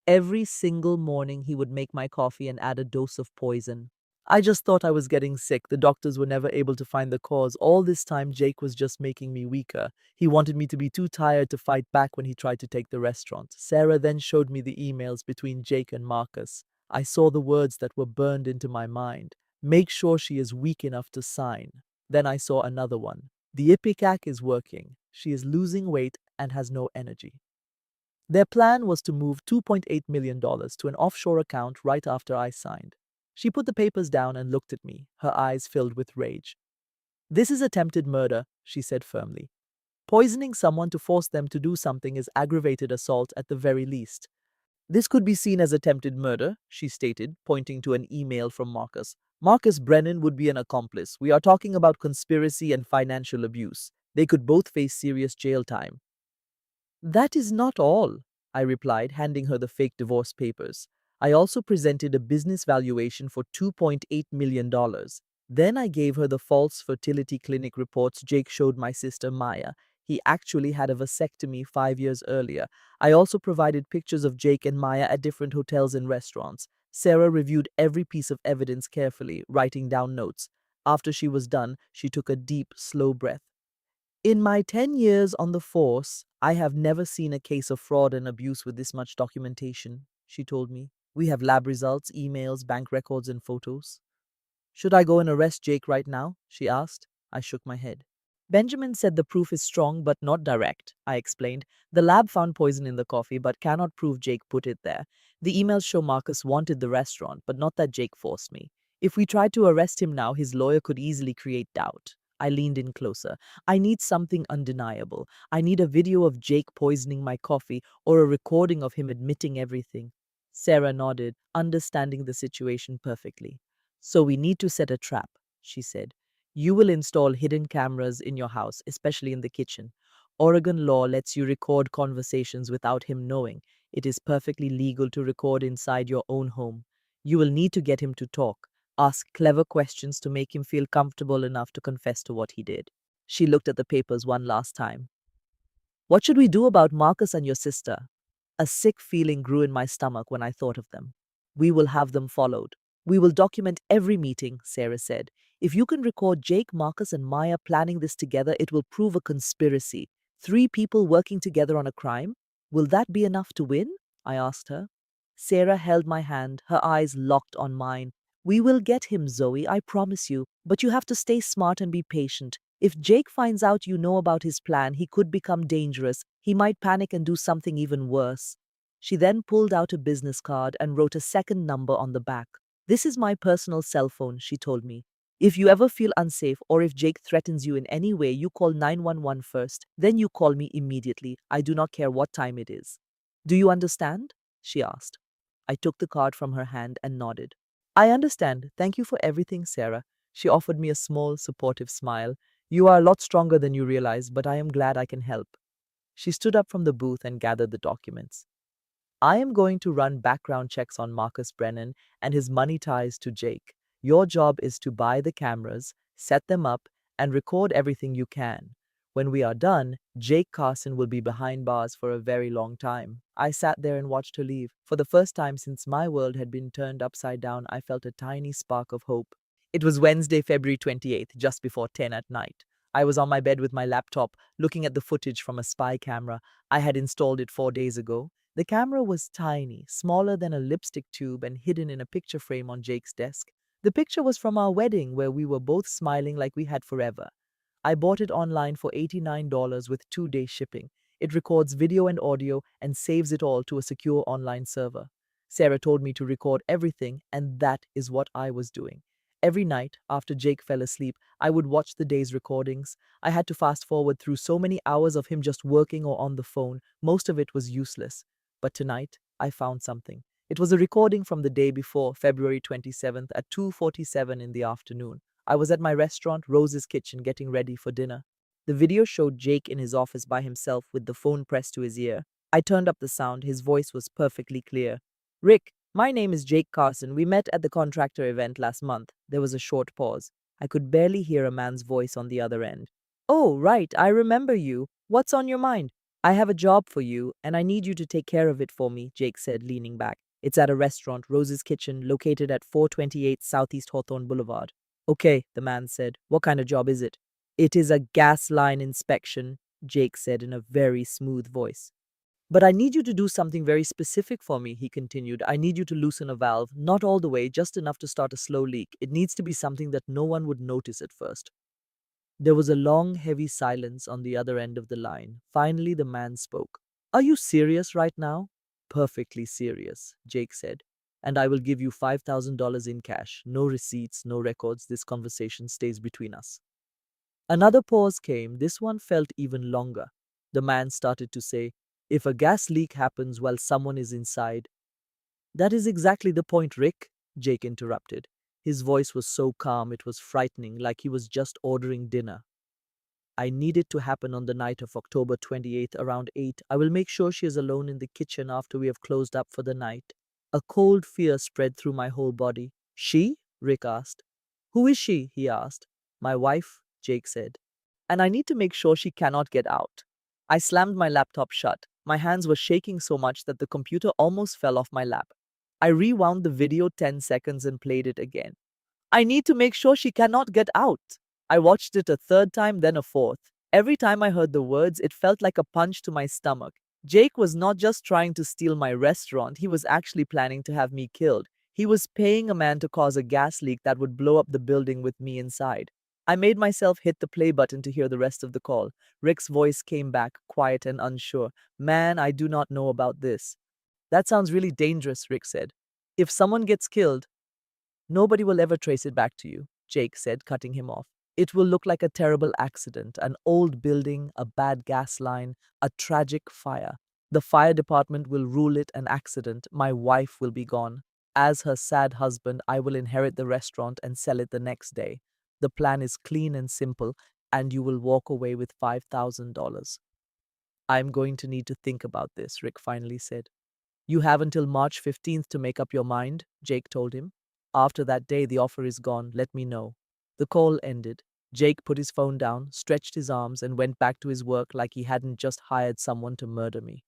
"Every single morning he would make my coffee and add a dose of poison. I just thought I was getting sick. The doctors were never able to find the cause. All this time, Jake was just making me weaker. He wanted me to be too tired to fight back when he tried to take the restaurant." Sarah then showed me the emails between Jake and Marcus. I saw the words that were burned into my mind. "Make sure she is weak enough to sign." Then I saw another one. "The Ipecac is working. She is losing weight and has no energy." Their plan was to move $2.8 million to an offshore account right after I signed. She put the papers down and looked at me, her eyes filled with rage. "This is attempted murder," she said firmly. "Poisoning someone to force them to do something is aggravated assault at the very least." "This could be seen as attempted murder," she stated, pointing to an email from Marcus. "Marcus Brennan would be an accomplice. We are talking about conspiracy and financial abuse. They could both face serious jail time." "That is not all," I replied, handing her the fake divorce papers. I also presented a business valuation for $2.8 million. Then I gave her the false fertility clinic reports Jake showed my sister Maya. He actually had a vasectomy 5 years earlier. I also provided pictures of Jake and Maya at different hotels and restaurants. Sarah reviewed every piece of evidence carefully, writing down notes. After she was done, she took a deep, slow breath. In my 10 years on the force, I have never seen a case of fraud and abuse with this much documentation, she told me. We have lab results, emails, bank records, and photos. Should I go and arrest Jake right now? She asked. I shook my head. Benjamin said the proof is strong but not direct, I explained. The lab found poison in the coffee but cannot prove Jake put it there. The emails show Marcus wanted the restaurant, but not that Jake forced me. If we tried to arrest him now, his lawyer could easily create doubt. I leaned in closer. I need something undeniable. I need a video of Jake poisoning my coffee or a recording of him admitting everything. Sarah nodded, understanding the situation perfectly. So we need to set a trap, she said. You will install hidden cameras in your house, especially in the kitchen. Oregon law lets you record conversations without him knowing. It is perfectly legal to record inside your own home. You will need to get him to talk. Ask clever questions to make him feel comfortable enough to confess to what he did. She looked at the papers one last time. What should we do about Marcus and your sister? A sick feeling grew in my stomach when I thought of them. We will have them followed. We will document every meeting, Sarah said. If you can record Jake, Marcus, and Maya planning this together, it will prove a conspiracy. 3 people working together on a crime? Will that be enough to win? I asked her. Sarah held my hand, her eyes locked on mine. We will get him, Zoe, I promise you. But you have to stay smart and be patient. If Jake finds out you know about his plan, he could become dangerous. He might panic and do something even worse. She then pulled out a business card and wrote a second number on the back. This is my personal cell phone, she told me. If you ever feel unsafe or if Jake threatens you in any way, you call 911 first. Then you call me immediately. I do not care what time it is. Do you understand? She asked. I took the card from her hand and nodded. I understand. Thank you for everything, Sarah. She offered me a small, supportive smile. You are a lot stronger than you realize, but I am glad I can help. She stood up from the booth and gathered the documents. I am going to run background checks on Marcus Brennan and his money ties to Jake. Your job is to buy the cameras, set them up, and record everything you can. When we are done, Jake Carson will be behind bars for a very long time. I sat there and watched her leave. For the first time since my world had been turned upside down, I felt a tiny spark of hope. It was Wednesday, February 28th, just before 10 at night. I was on my bed with my laptop, looking at the footage from a spy camera. I had installed it 4 days ago. The camera was tiny, smaller than a lipstick tube, and hidden in a picture frame on Jake's desk. The picture was from our wedding, where we were both smiling like we had forever. I bought it online for $89 with 2-day shipping. It records video and audio and saves it all to a secure online server. Sarah told me to record everything, and that is what I was doing. Every night, after Jake fell asleep, I would watch the day's recordings. I had to fast forward through so many hours of him just working or on the phone. Most of it was useless. But tonight, I found something. It was a recording from the day before, February 27th at 2:47 in the afternoon. I was at my restaurant, Rose's Kitchen, getting ready for dinner. The video showed Jake in his office by himself with the phone pressed to his ear. I turned up the sound. His voice was perfectly clear. Rick, my name is Jake Carson. We met at the contractor event last month. There was a short pause. I could barely hear a man's voice on the other end. Oh, right, I remember you. What's on your mind? I have a job for you, and I need you to take care of it for me, Jake said, leaning back. It's at a restaurant, Rose's Kitchen, located at 428 Southeast Hawthorne Boulevard. Okay, the man said. What kind of job is it? It is a gas line inspection, Jake said in a very smooth voice. But I need you to do something very specific for me, he continued. I need you to loosen a valve, not all the way, just enough to start a slow leak. It needs to be something that no one would notice at first. There was a long, heavy silence on the other end of the line. Finally, the man spoke. Are you serious right now? Perfectly serious, Jake said. And I will give you $5,000 in cash. No receipts, no records. This conversation stays between us. Another pause came. This one felt even longer. The man started to say, if a gas leak happens while someone is inside. That is exactly the point, Rick, Jake interrupted. His voice was so calm it was frightening, like he was just ordering dinner. I need it to happen on the night of October 28th around 8. I will make sure she is alone in the kitchen after we have closed up for the night. A cold fear spread through my whole body. She? Rick asked. Who is she? He asked. My wife, Jake said. And I need to make sure she cannot get out. I slammed my laptop shut. My hands were shaking so much that the computer almost fell off my lap. I rewound the video 10 seconds and played it again. I need to make sure she cannot get out. I watched it a third time, then a fourth. Every time I heard the words, it felt like a punch to my stomach. Jake was not just trying to steal my restaurant, he was actually planning to have me killed. He was paying a man to cause a gas leak that would blow up the building with me inside. I made myself hit the play button to hear the rest of the call. Rick's voice came back, quiet and unsure. Man, I do not know about this. That sounds really dangerous, Rick said. If someone gets killed, nobody will ever trace it back to you, Jake said, cutting him off. It will look like a terrible accident, an old building, a bad gas line, a tragic fire. The fire department will rule it an accident. My wife will be gone. As her sad husband, I will inherit the restaurant and sell it the next day. The plan is clean and simple, and you will walk away with $5,000. I'm going to need to think about this, Rick finally said. You have until March 15th to make up your mind, Jake told him. After that day, the offer is gone. Let me know. The call ended. Jake put his phone down, stretched his arms, and went back to his work like he hadn't just hired someone to murder me.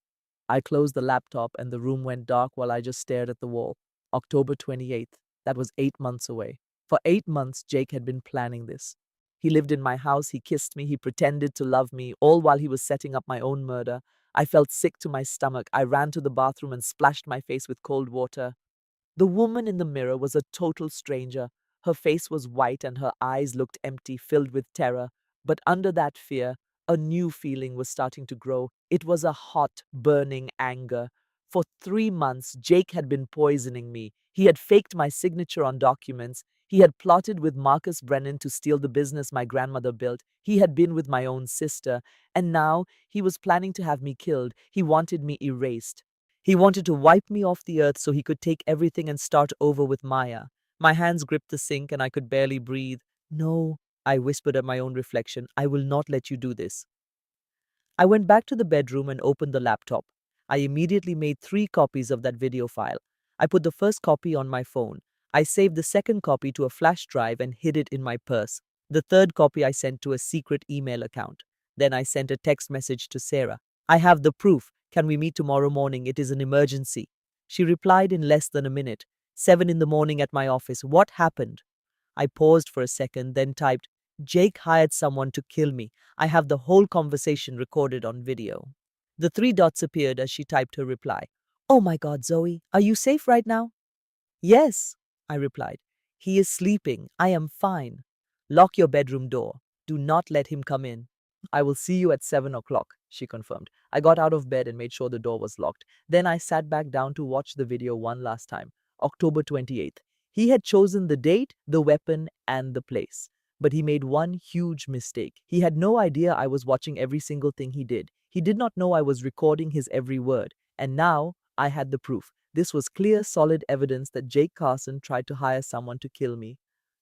I closed the laptop and the room went dark while I just stared at the wall. October 28th. That was 8 months away. For 8 months, Jake had been planning this. He lived in my house, he kissed me, he pretended to love me, all while he was setting up my own murder. I felt sick to my stomach. I ran to the bathroom and splashed my face with cold water. The woman in the mirror was a total stranger. Her face was white and her eyes looked empty, filled with terror. But under that fear, a new feeling was starting to grow. It was a hot, burning anger. For 3 months, Jake had been poisoning me. He had faked my signature on documents. He had plotted with Marcus Brennan to steal the business my grandmother built. He had been with my own sister. And now he was planning to have me killed. He wanted me erased. He wanted to wipe me off the earth so he could take everything and start over with Maya. My hands gripped the sink and I could barely breathe. No, I whispered at my own reflection, I will not let you do this. I went back to the bedroom and opened the laptop. I immediately made 3 copies of that video file. I put the first copy on my phone. I saved the second copy to a flash drive and hid it in my purse. The third copy I sent to a secret email account. Then I sent a text message to Sarah. I have the proof. Can we meet tomorrow morning? It is an emergency. She replied in less than a minute. 7 in the morning at my office. What happened? I paused for a second, then typed, Jake hired someone to kill me. I have the whole conversation recorded on video. The 3 dots appeared as she typed her reply. Oh my God, Zoe, are you safe right now? Yes, I replied. He is sleeping. I am fine. Lock your bedroom door. Do not let him come in. I will see you at 7 o'clock, she confirmed. I got out of bed and made sure the door was locked. Then I sat back down to watch the video one last time. October 28th. He had chosen the date, the weapon, and the place. But he made one huge mistake. He had no idea I was watching every single thing he did. He did not know I was recording his every word. And now I had the proof. This was clear, solid evidence that Jake Carson tried to hire someone to kill me.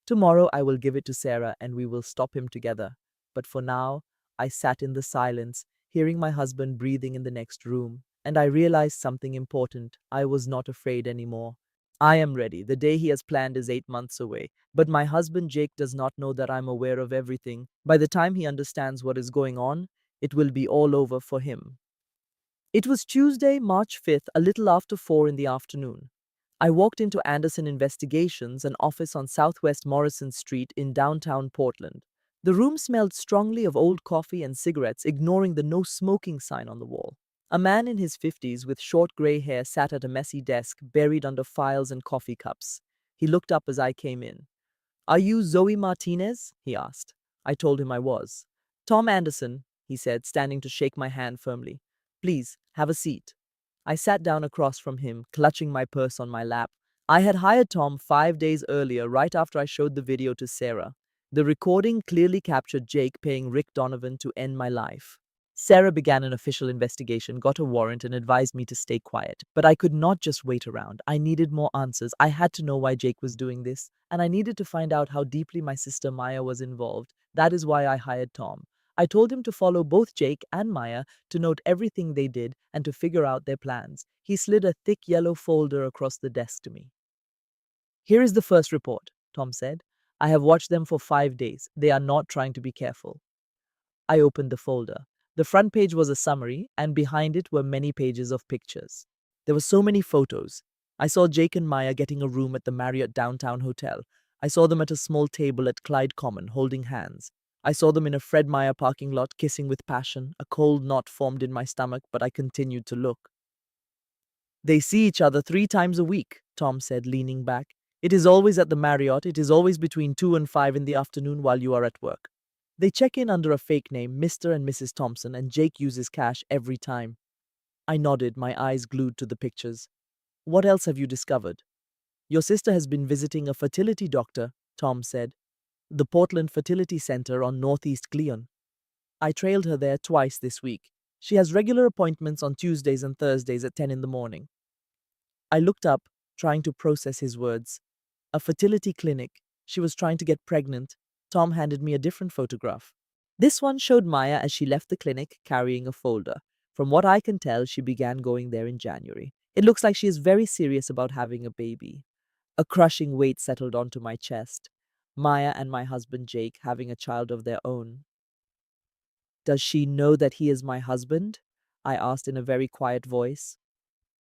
Tomorrow I will give it to Sarah and we will stop him together. But for now, I sat in the silence, hearing my husband breathing in the next room, and I realized something important. I was not afraid anymore. I am ready. The day he has planned is 8 months away. But my husband Jake does not know that I'm aware of everything. By the time he understands what is going on, it will be all over for him. It was Tuesday, March 5th, a little after 4 in the afternoon. I walked into Anderson Investigations, an office on Southwest Morrison Street in downtown Portland. The room smelled strongly of old coffee and cigarettes, ignoring the no smoking sign on the wall. A man in his 50s with short gray hair sat at a messy desk, buried under files and coffee cups. He looked up as I came in. Are you Zoe Martinez? He asked. I told him I was. Tom Anderson, he said, standing to shake my hand firmly. Please, have a seat. I sat down across from him, clutching my purse on my lap. I had hired Tom 5 days earlier, right after I showed the video to Sarah. The recording clearly captured Jake paying Rick Donovan to end my life. Sarah began an official investigation, got a warrant, and advised me to stay quiet. But I could not just wait around. I needed more answers. I had to know why Jake was doing this, and I needed to find out how deeply my sister Maya was involved. That is why I hired Tom. I told him to follow both Jake and Maya, to note everything they did, and to figure out their plans. He slid a thick yellow folder across the desk to me. Here is the first report, Tom said. I have watched them for 5 days. They are not trying to be careful. I opened the folder. The front page was a summary, and behind it were many pages of pictures. There were so many photos. I saw Jake and Maya getting a room at the Marriott Downtown Hotel. I saw them at a small table at Clyde Common, holding hands. I saw them in a Fred Meyer parking lot, kissing with passion. A cold knot formed in my stomach, but I continued to look. They see each other 3 times a week, Tom said, leaning back. It is always at the Marriott. It is always between 2 and 5 in the afternoon while you are at work. They check in under a fake name, Mr. and Mrs. Thompson, and Jake uses cash every time. I nodded, my eyes glued to the pictures. What else have you discovered? Your sister has been visiting a fertility doctor, Tom said. The Portland Fertility Center on Northeast Cleon. I trailed her there twice this week. She has regular appointments on Tuesdays and Thursdays at 10 in the morning. I looked up, trying to process his words. A fertility clinic. She was trying to get pregnant. Tom handed me a different photograph. This one showed Maya as she left the clinic carrying a folder. From what I can tell, she began going there in January. It looks like she is very serious about having a baby. A crushing weight settled onto my chest. Maya and my husband Jake having a child of their own. Does she know that he is my husband? I asked in a very quiet voice.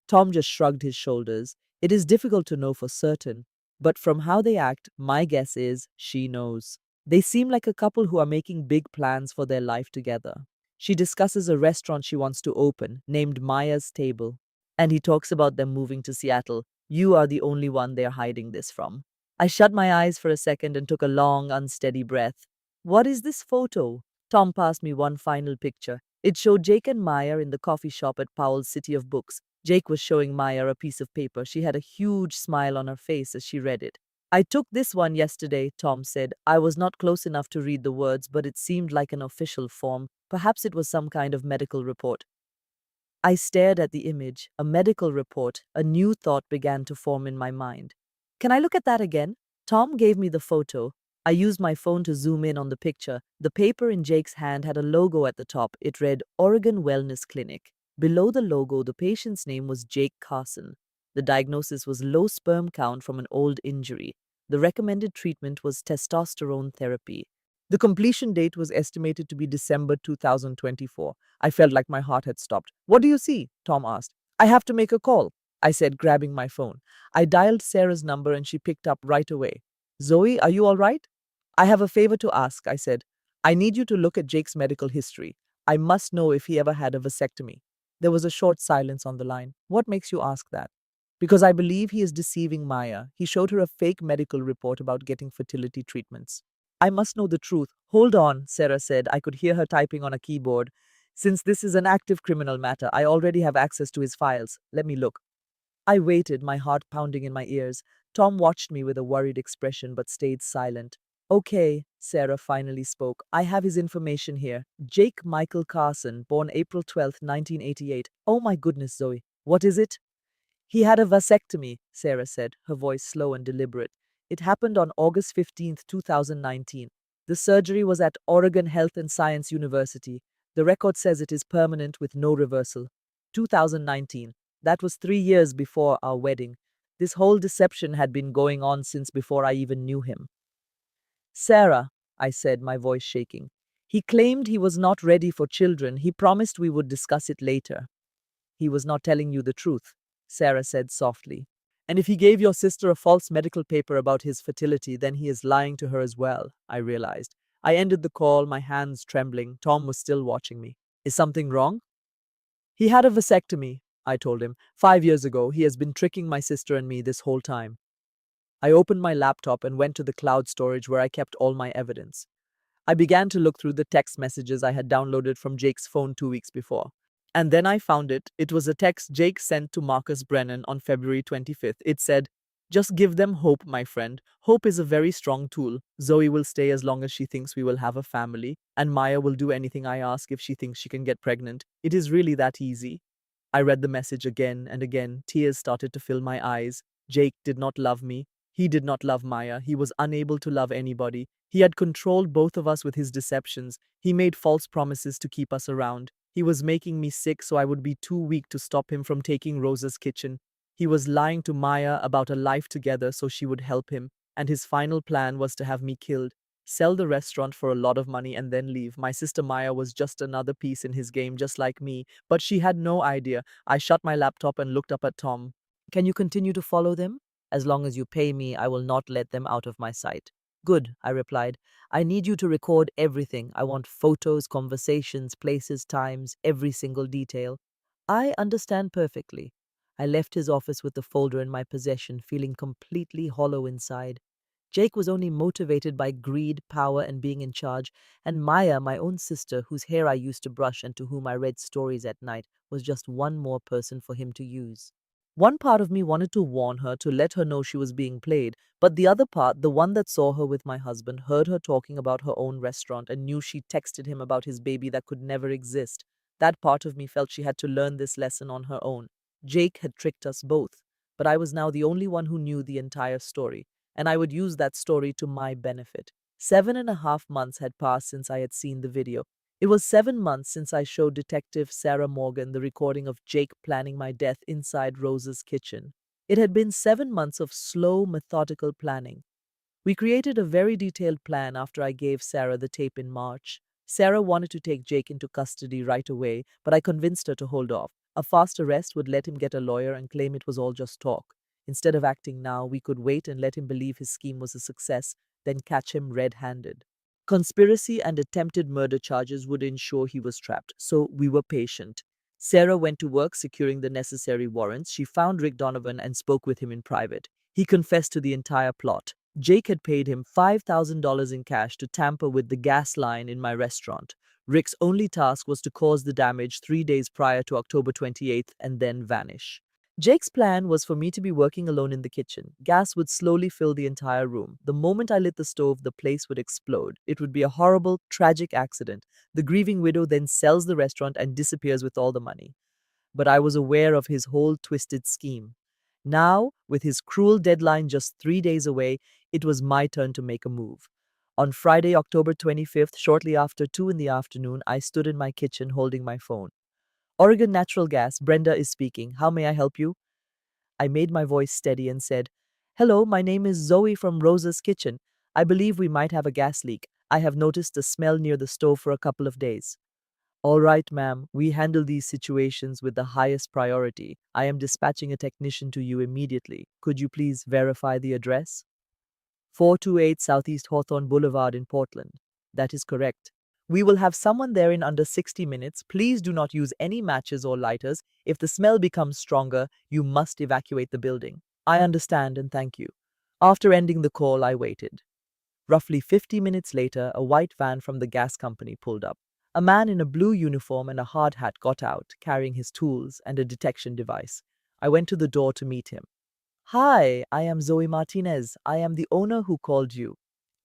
Tom just shrugged his shoulders. It is difficult to know for certain, but from how they act, my guess is she knows. They seem like a couple who are making big plans for their life together. She discusses a restaurant she wants to open, named Maya's Table. And he talks about them moving to Seattle. You are the only one they're hiding this from. I shut my eyes for a second and took a long, unsteady breath. What is this photo? Tom passed me one final picture. It showed Jake and Maya in the coffee shop at Powell's City of Books. Jake was showing Maya a piece of paper. She had a huge smile on her face as she read it. I took this one yesterday, Tom said. I was not close enough to read the words, but it seemed like an official form. Perhaps it was some kind of medical report. I stared at the image. A medical report. A new thought began to form in my mind. Can I look at that again? Tom gave me the photo. I used my phone to zoom in on the picture. The paper in Jake's hand had a logo at the top. It read Oregon Wellness Clinic. Below the logo, the patient's name was Jake Carson. The diagnosis was low sperm count from an old injury. The recommended treatment was testosterone therapy. The completion date was estimated to be December 2024. I felt like my heart had stopped. What do you see? Tom asked. I have to make a call, I said, grabbing my phone. I dialed Sarah's number and she picked up right away. Zoe, are you all right? I have a favor to ask, I said. I need you to look at Jake's medical history. I must know if he ever had a vasectomy. There was a short silence on the line. What makes you ask that? Because I believe he is deceiving Maya. He showed her a fake medical report about getting fertility treatments. I must know the truth. Hold on, Sarah said. I could hear her typing on a keyboard. Since this is an active criminal matter, I already have access to his files. Let me look. I waited, my heart pounding in my ears. Tom watched me with a worried expression but stayed silent. Okay, Sarah finally spoke. I have his information here. Jake Michael Carson, born April 12, 1988. Oh my goodness, Zoe. What is it? He had a vasectomy, Sarah said, her voice slow and deliberate. It happened on August 15, 2019. The surgery was at Oregon Health and Science University. The record says it is permanent with no reversal. 2019. That was 3 years before our wedding. This whole deception had been going on since before I even knew him. Sarah, I said, my voice shaking. He claimed he was not ready for children. He promised we would discuss it later. He was not telling you the truth, Sarah said softly. And if he gave your sister a false medical paper about his fertility, then he is lying to her as well, I realized. I ended the call, my hands trembling. Tom was still watching me. Is something wrong? He had a vasectomy, I told him. 5 years ago, he has been tricking my sister and me this whole time. I opened my laptop and went to the cloud storage where I kept all my evidence. I began to look through the text messages I had downloaded from Jake's phone 2 weeks before. And then I found it. It was a text Jake sent to Marcus Brennan on February 25th. It said, "Just give them hope, my friend. Hope is a very strong tool. Zoe will stay as long as she thinks we will have a family, and Maya will do anything I ask if she thinks she can get pregnant. It is really that easy." I read the message again and again. Tears started to fill my eyes. Jake did not love me. He did not love Maya. He was unable to love anybody. He had controlled both of us with his deceptions. He made false promises to keep us around. He was making me sick so I would be too weak to stop him from taking Rosa's kitchen. He was lying to Maya about a life together so she would help him. And his final plan was to have me killed, sell the restaurant for a lot of money, and then leave. My sister Maya was just another piece in his game, just like me, but she had no idea. I shut my laptop and looked up at Tom. Can you continue to follow them? As long as you pay me, I will not let them out of my sight. Good, I replied. I need you to record everything. I want photos, conversations, places, times, every single detail. I understand perfectly. I left his office with the folder in my possession, feeling completely hollow inside. Jake was only motivated by greed, power, and being in charge, and Maya, my own sister, whose hair I used to brush and to whom I read stories at night, was just one more person for him to use. One part of me wanted to warn her, to let her know she was being played, but the other part, the one that saw her with my husband, heard her talking about her own restaurant and knew she texted him about his baby that could never exist. That part of me felt she had to learn this lesson on her own. Jake had tricked us both, but I was now the only one who knew the entire story, and I would use that story to my benefit. 7.5 months had passed since I had seen the video. It was 7 months since I showed Detective Sarah Morgan the recording of Jake planning my death inside Rosa's kitchen. It had been 7 months of slow, methodical planning. We created a very detailed plan after I gave Sarah the tape in March. Sarah wanted to take Jake into custody right away, but I convinced her to hold off. A fast arrest would let him get a lawyer and claim it was all just talk. Instead of acting now, we could wait and let him believe his scheme was a success, then catch him red-handed. Conspiracy and attempted murder charges would ensure he was trapped, so we were patient. Sarah went to work securing the necessary warrants. She found Rick Donovan and spoke with him in private. He confessed to the entire plot. Jake had paid him $5,000 in cash to tamper with the gas line in my restaurant. Rick's only task was to cause the damage 3 days prior to October 28th and then vanish. Jake's plan was for me to be working alone in the kitchen. Gas would slowly fill the entire room. The moment I lit the stove, the place would explode. It would be a horrible, tragic accident. The grieving widow then sells the restaurant and disappears with all the money. But I was aware of his whole twisted scheme. Now, with his cruel deadline just 3 days away, it was my turn to make a move. On Friday, October 25th, shortly after 2 in the afternoon, I stood in my kitchen holding my phone. Oregon Natural Gas, Brenda is speaking. How may I help you? I made my voice steady and said, Hello, my name is Zoe from Rosa's Kitchen. I believe we might have a gas leak. I have noticed a smell near the stove for a couple of days. All right, ma'am, we handle these situations with the highest priority. I am dispatching a technician to you immediately. Could you please verify the address? 428 Southeast Hawthorne Boulevard in Portland. That is correct. We will have someone there in under 60 minutes. Please do not use any matches or lighters. If the smell becomes stronger, you must evacuate the building. I understand and thank you. After ending the call, I waited. Roughly 50 minutes later, a white van from the gas company pulled up. A man in a blue uniform and a hard hat got out, carrying his tools and a detection device. I went to the door to meet him. Hi, I am Zoe Martinez. I am the owner who called you.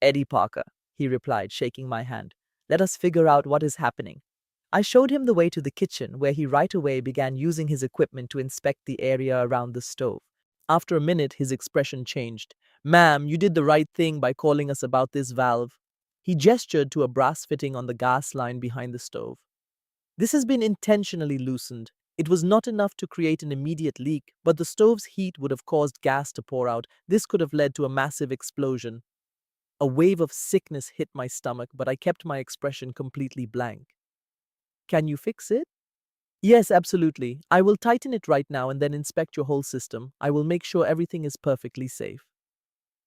Eddie Parker, he replied, shaking my hand. Let us figure out what is happening. I showed him the way to the kitchen, where he right away began using his equipment to inspect the area around the stove. After a minute, his expression changed. Ma'am, you did the right thing by calling us about this valve. He gestured to a brass fitting on the gas line behind the stove. This has been intentionally loosened. It was not enough to create an immediate leak, but the stove's heat would have caused gas to pour out. This could have led to a massive explosion. A wave of sickness hit my stomach, but I kept my expression completely blank. Can you fix it? Yes, absolutely. I will tighten it right now and then inspect your whole system. I will make sure everything is perfectly safe.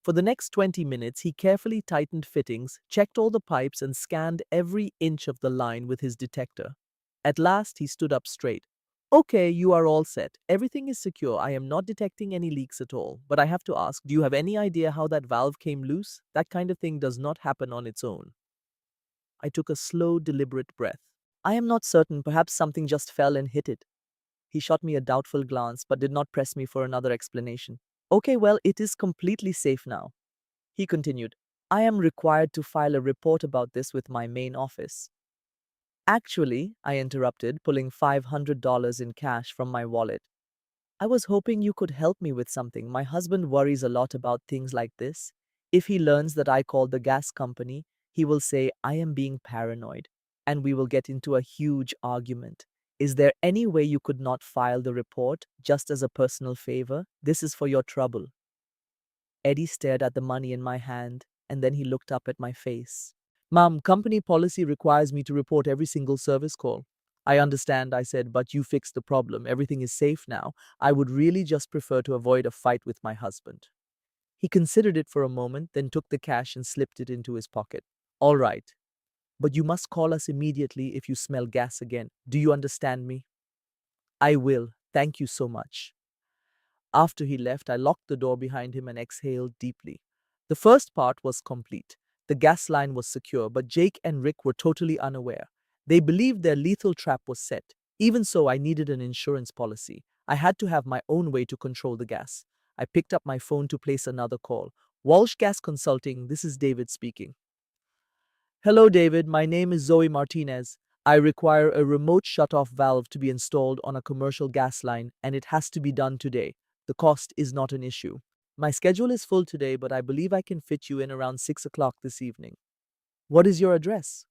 For the next 20 minutes, he carefully tightened fittings, checked all the pipes, and scanned every inch of the line with his detector. At last, he stood up straight. Okay, you are all set. Everything is secure. I am not detecting any leaks at all. But I have to ask, do you have any idea how that valve came loose? That kind of thing does not happen on its own. I took a slow, deliberate breath. I am not certain. Perhaps something just fell and hit it. He shot me a doubtful glance, but did not press me for another explanation. Okay, well, it is completely safe now. He continued, I am required to file a report about this with my main office. Actually, I interrupted, pulling $500 in cash from my wallet. I was hoping you could help me with something. My husband worries a lot about things like this. If he learns that I called the gas company, he will say I am being paranoid, and we will get into a huge argument. Is there any way you could not file the report just as a personal favor? This is for your trouble. Eddie stared at the money in my hand, and then he looked up at my face. Mom, company policy requires me to report every single service call. I understand, I said, but you fixed the problem. Everything is safe now. I would really just prefer to avoid a fight with my husband. He considered it for a moment, then took the cash and slipped it into his pocket. All right, but you must call us immediately if you smell gas again. Do you understand me? I will. Thank you so much. After he left, I locked the door behind him and exhaled deeply. The first part was complete. The gas line was secure, but Jake and Rick were totally unaware. They believed their lethal trap was set. Even so, I needed an insurance policy. I had to have my own way to control the gas. I picked up my phone to place another call. Walsh Gas Consulting, this is David speaking. Hello, David. My name is Zoe Martinez. I require a remote shutoff valve to be installed on a commercial gas line, and it has to be done today. The cost is not an issue. My schedule is full today, but I believe I can fit you in around 6 o'clock this evening. What is your address?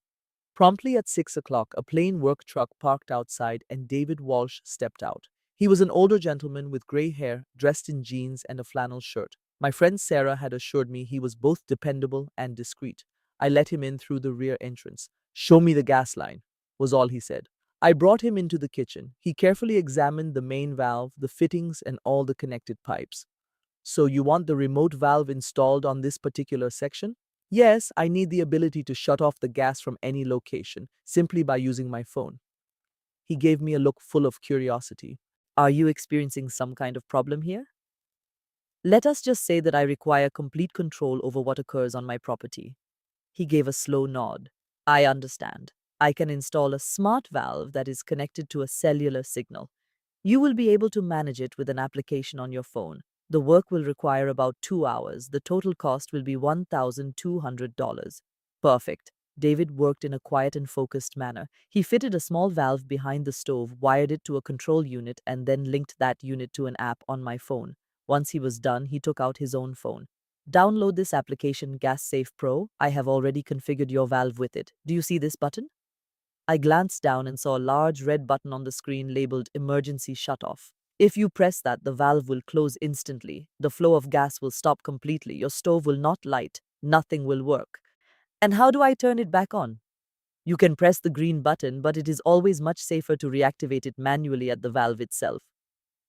Promptly at 6 o'clock, a plain work truck parked outside, and David Walsh stepped out. He was an older gentleman with gray hair, dressed in jeans and a flannel shirt. My friend Sarah had assured me he was both dependable and discreet. I let him in through the rear entrance. Show me the gas line, was all he said. I brought him into the kitchen. He carefully examined the main valve, the fittings, and all the connected pipes. So you want the remote valve installed on this particular section? Yes, I need the ability to shut off the gas from any location, simply by using my phone. He gave me a look full of curiosity. Are you experiencing some kind of problem here? Let us just say that I require complete control over what occurs on my property. He gave a slow nod. I understand. I can install a smart valve that is connected to a cellular signal. You will be able to manage it with an application on your phone. The work will require about 2 hours. The total cost will be $1,200. Perfect. David worked in a quiet and focused manner. He fitted a small valve behind the stove, wired it to a control unit, and then linked that unit to an app on my phone. Once he was done, he took out his own phone. Download this application, GasSafe Pro. I have already configured your valve with it. Do you see this button? I glanced down and saw a large red button on the screen labeled Emergency Shutoff. If you press that, the valve will close instantly. The flow of gas will stop completely. Your stove will not light. Nothing will work. And how do I turn it back on? You can press the green button, but it is always much safer to reactivate it manually at the valve itself.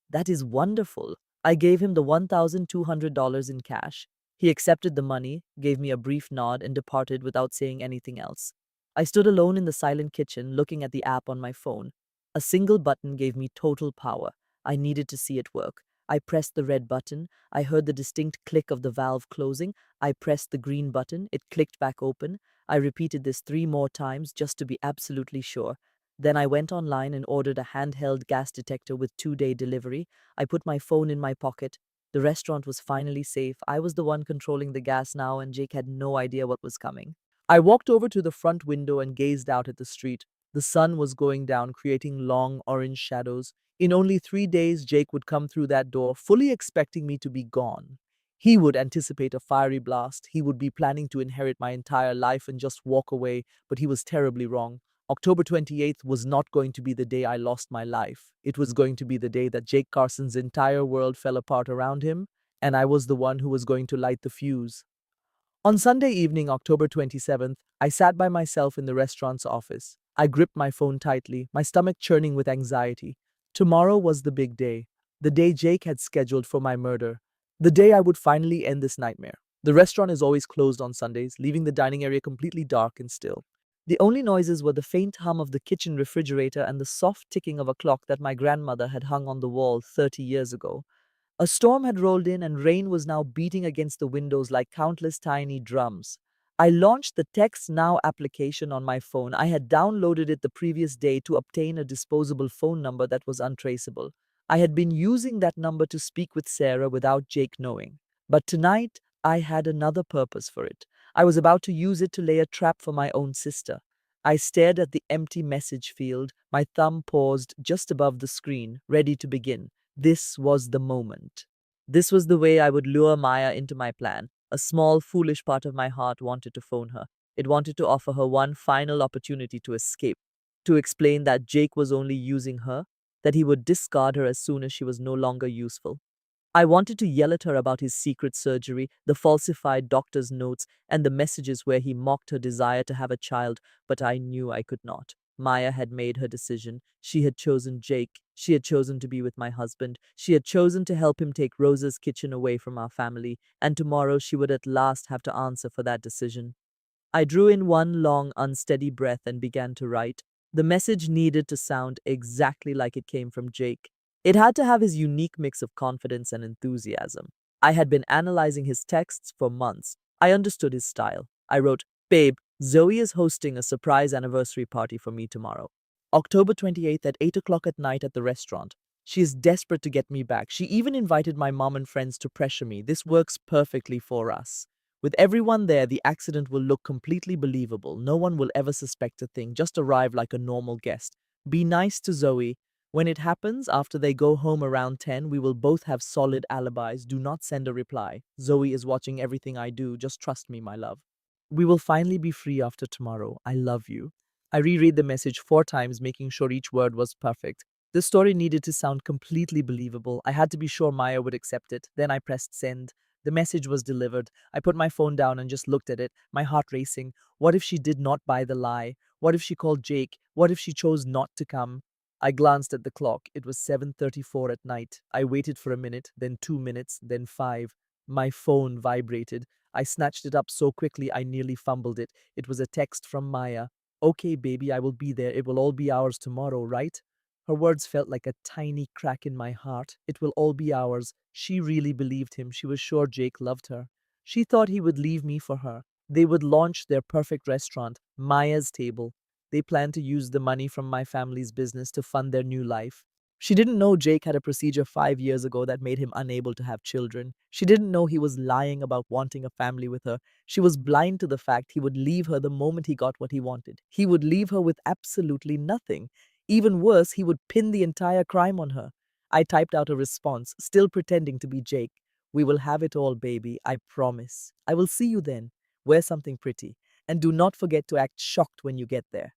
That is wonderful. I gave him the $1,200 in cash. He accepted the money, gave me a brief nod, and departed without saying anything else. I stood alone in the silent kitchen, looking at the app on my phone. A single button gave me total power. I needed to see it work. I pressed the red button. I heard the distinct click of the valve closing. I pressed the green button. It clicked back open. I repeated this 3 more times just to be absolutely sure. Then I went online and ordered a handheld gas detector with 2-day delivery. I put my phone in my pocket. The restaurant was finally safe. I was the one controlling the gas now, and Jake had no idea what was coming. I walked over to the front window and gazed out at the street. The sun was going down, creating long orange shadows. In only 3 days, Jake would come through that door, fully expecting me to be gone. He would anticipate a fiery blast. He would be planning to inherit my entire life and just walk away, but he was terribly wrong. October 28th was not going to be the day I lost my life. It was going to be the day that Jake Carson's entire world fell apart around him, and I was the one who was going to light the fuse. On Sunday evening, October 27th, I sat by myself in the restaurant's office. I gripped my phone tightly, my stomach churning with anxiety. Tomorrow was the big day, the day Jake had scheduled for my murder, the day I would finally end this nightmare. The restaurant is always closed on Sundays, leaving the dining area completely dark and still. The only noises were the faint hum of the kitchen refrigerator and the soft ticking of a clock that my grandmother had hung on the wall 30 years ago. A storm had rolled in and rain was now beating against the windows like countless tiny drums. I launched the Text Now application on my phone. I had downloaded it the previous day to obtain a disposable phone number that was untraceable. I had been using that number to speak with Sarah without Jake knowing. But tonight, I had another purpose for it. I was about to use it to lay a trap for my own sister. I stared at the empty message field, my thumb paused just above the screen, ready to begin. This was the moment. This was the way I would lure Maya into my plan. A small, foolish part of my heart wanted to phone her. It wanted to offer her one final opportunity to escape, to explain that Jake was only using her, that he would discard her as soon as she was no longer useful. I wanted to yell at her about his secret surgery, the falsified doctor's notes, and the messages where he mocked her desire to have a child, but I knew I could not. Maya had made her decision. She had chosen Jake. She had chosen to be with my husband. She had chosen to help him take Rosa's kitchen away from our family, and tomorrow she would at last have to answer for that decision. I drew in one long, unsteady breath and began to write. The message needed to sound exactly like it came from Jake. It had to have his unique mix of confidence and enthusiasm. I had been analyzing his texts for months. I understood his style. I wrote, Babe, Zoe is hosting a surprise anniversary party for me tomorrow. October 28th at 8 o'clock at night at the restaurant. She is desperate to get me back. She even invited my mom and friends to pressure me. This works perfectly for us. With everyone there, the accident will look completely believable. No one will ever suspect a thing. Just arrive like a normal guest. Be nice to Zoe. When it happens, after they go home around 10, we will both have solid alibis. Do not send a reply. Zoe is watching everything I do. Just trust me, my love. We will finally be free after tomorrow. I love you. I reread the message 4 times, making sure each word was perfect. The story needed to sound completely believable. I had to be sure Maya would accept it. Then I pressed send. The message was delivered. I put my phone down and just looked at it, my heart racing. What if she did not buy the lie? What if she called Jake? What if she chose not to come? I glanced at the clock. It was 7:34 at night. I waited for a minute, then 2 minutes, then 5. My phone vibrated. I snatched it up so quickly I nearly fumbled it. It was a text from Maya. Okay, baby, I will be there. It will all be ours tomorrow, right? Her words felt like a tiny crack in my heart. It will all be ours. She really believed him. She was sure Jake loved her. She thought he would leave me for her. They would launch their perfect restaurant, Maya's Table. They planned to use the money from my family's business to fund their new life. She didn't know Jake had a procedure 5 years ago that made him unable to have children. She didn't know he was lying about wanting a family with her. She was blind to the fact he would leave her the moment he got what he wanted. He would leave her with absolutely nothing. Even worse, he would pin the entire crime on her. I typed out a response, still pretending to be Jake. We will have it all, baby, I promise. I will see you then. Wear something pretty. And do not forget to act shocked when you get there.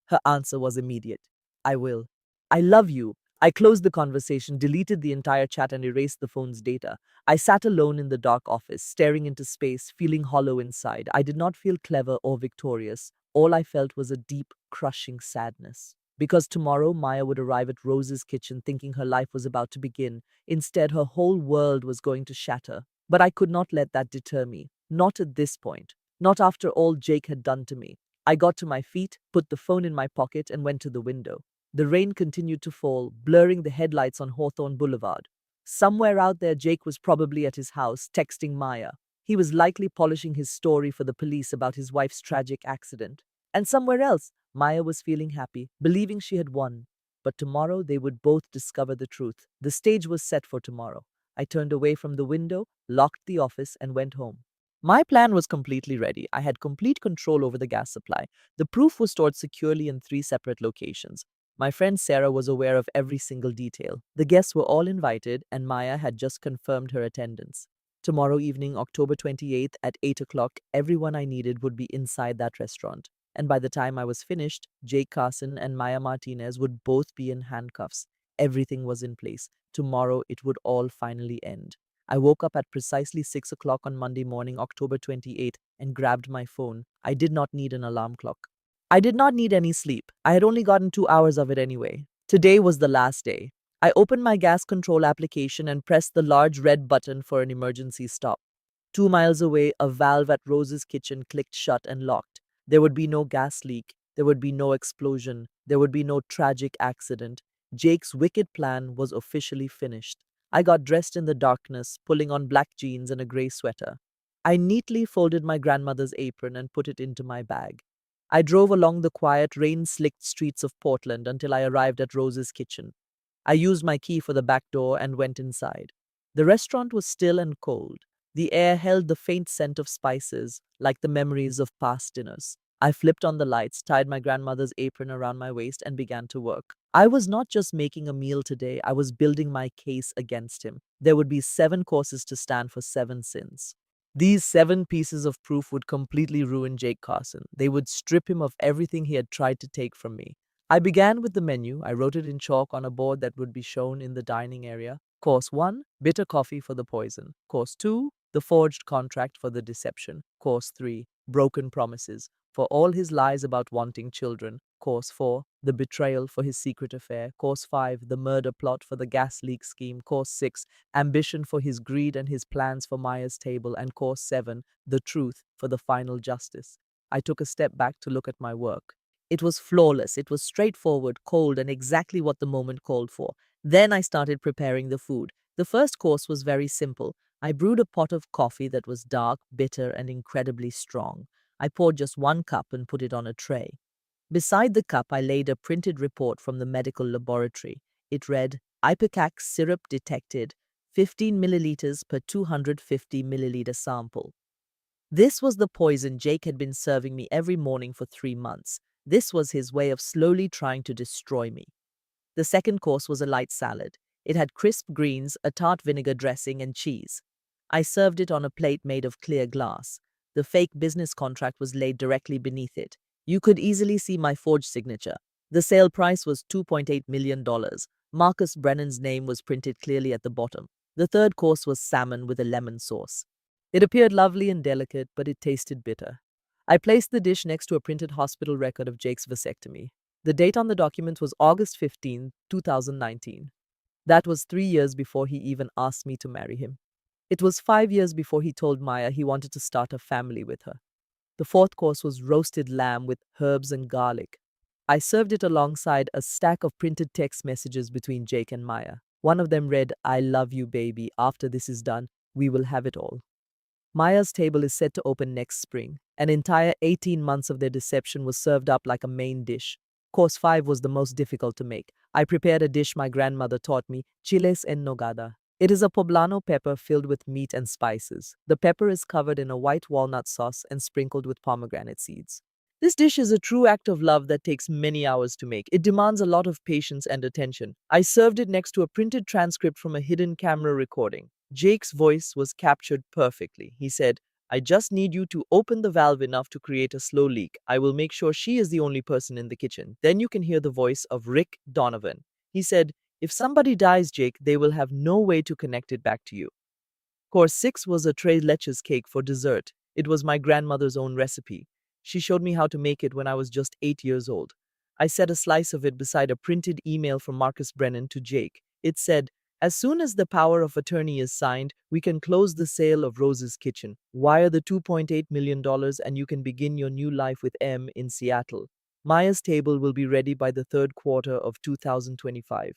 Her answer was immediate. I will. I love you. I closed the conversation, deleted the entire chat, and erased the phone's data. I sat alone in the dark office, staring into space, feeling hollow inside. I did not feel clever or victorious. All I felt was a deep, crushing sadness. Because tomorrow Maya would arrive at Rose's kitchen thinking her life was about to begin. Instead, her whole world was going to shatter. But I could not let that deter me. Not at this point. Not after all Jake had done to me. I got to my feet, put the phone in my pocket, and went to the window. The rain continued to fall, blurring the headlights on Hawthorne Boulevard. Somewhere out there, Jake was probably at his house, texting Maya. He was likely polishing his story for the police about his wife's tragic accident. And somewhere else, Maya was feeling happy, believing she had won. But tomorrow they would both discover the truth. The stage was set for tomorrow. I turned away from the window, locked the office, and went home. My plan was completely ready. I had complete control over the gas supply. The proof was stored securely in 3 separate locations. My friend Sarah was aware of every single detail. The guests were all invited, and Maya had just confirmed her attendance. Tomorrow evening, October 28th at 8 o'clock, everyone I needed would be inside that restaurant. And by the time I was finished, Jake Carson and Maya Martinez would both be in handcuffs. Everything was in place. Tomorrow it would all finally end. I woke up at precisely 6 o'clock on Monday morning, October 28th, and grabbed my phone. I did not need an alarm clock. I did not need any sleep. I had only gotten 2 hours of it anyway. Today was the last day. I opened my gas control application and pressed the large red button for an emergency stop. 2 miles away, a valve at Rose's kitchen clicked shut and locked. There would be no gas leak. There would be no explosion. There would be no tragic accident. Jake's wicked plan was officially finished. I got dressed in the darkness, pulling on black jeans and a gray sweater. I neatly folded my grandmother's apron and put it into my bag. I drove along the quiet, rain-slicked streets of Portland until I arrived at Rose's kitchen. I used my key for the back door and went inside. The restaurant was still and cold. The air held the faint scent of spices, like the memories of past dinners. I flipped on the lights, tied my grandmother's apron around my waist, and began to work. I was not just making a meal today, I was building my case against him. There would be 7 courses to stand for 7 sins. These 7 pieces of proof would completely ruin Jake Carson. They would strip him of everything he had tried to take from me. I began with the menu. I wrote it in chalk on a board that would be shown in the dining area. Course 1, bitter coffee for the poison. Course 2, the forged contract for the deception. Course 3, broken promises for all his lies about wanting children. Course 4, the betrayal for his secret affair. Course 5, the murder plot for the gas leak scheme. Course 6, ambition for his greed and his plans for Maya's table. And Course 7, the truth for the final justice. I took a step back to look at my work. It was flawless, it was straightforward, cold, and exactly what the moment called for. Then I started preparing the food. The first course was very simple. I brewed a pot of coffee that was dark, bitter, and incredibly strong. I poured just 1 cup and put it on a tray. Beside the cup, I laid a printed report from the medical laboratory. It read, Ipecac syrup detected, 15 milliliters per 250 milliliter sample. This was the poison Jake had been serving me every morning for 3 months. This was his way of slowly trying to destroy me. The second course was a light salad. It had crisp greens, a tart vinegar dressing, and cheese. I served it on a plate made of clear glass. The fake business contract was laid directly beneath it. You could easily see my forged signature. The sale price was $2.8 million. Marcus Brennan's name was printed clearly at the bottom. The third course was salmon with a lemon sauce. It appeared lovely and delicate, but it tasted bitter. I placed the dish next to a printed hospital record of Jake's vasectomy. The date on the document was August 15, 2019. That was 3 years before he even asked me to marry him. It was 5 years before he told Maya he wanted to start a family with her. The fourth course was roasted lamb with herbs and garlic. I served it alongside a stack of printed text messages between Jake and Maya. One of them read, I love you, baby. After this is done, we will have it all. Maya's table is set to open next spring. An entire 18 months of their deception was served up like a main dish. Course 5 was the most difficult to make. I prepared a dish my grandmother taught me, chiles en nogada. It is a poblano pepper filled with meat and spices. The pepper is covered in a white walnut sauce and sprinkled with pomegranate seeds. This dish is a true act of love that takes many hours to make. It demands a lot of patience and attention. I served it next to a printed transcript from a hidden camera recording. Jake's voice was captured perfectly. He said, I just need you to open the valve enough to create a slow leak. I will make sure she is the only person in the kitchen. Then you can hear the voice of Rick Donovan. He said, if somebody dies, Jake, they will have no way to connect it back to you. Course 6 was a tres leches cake for dessert. It was my grandmother's own recipe. She showed me how to make it when I was just 8 years old. I set a slice of it beside a printed email from Marcus Brennan to Jake. It said, as soon as the power of attorney is signed, we can close the sale of Rose's Kitchen. Wire the $2.8 million and you can begin your new life with M in Seattle. Maya's table will be ready by the third quarter of 2025.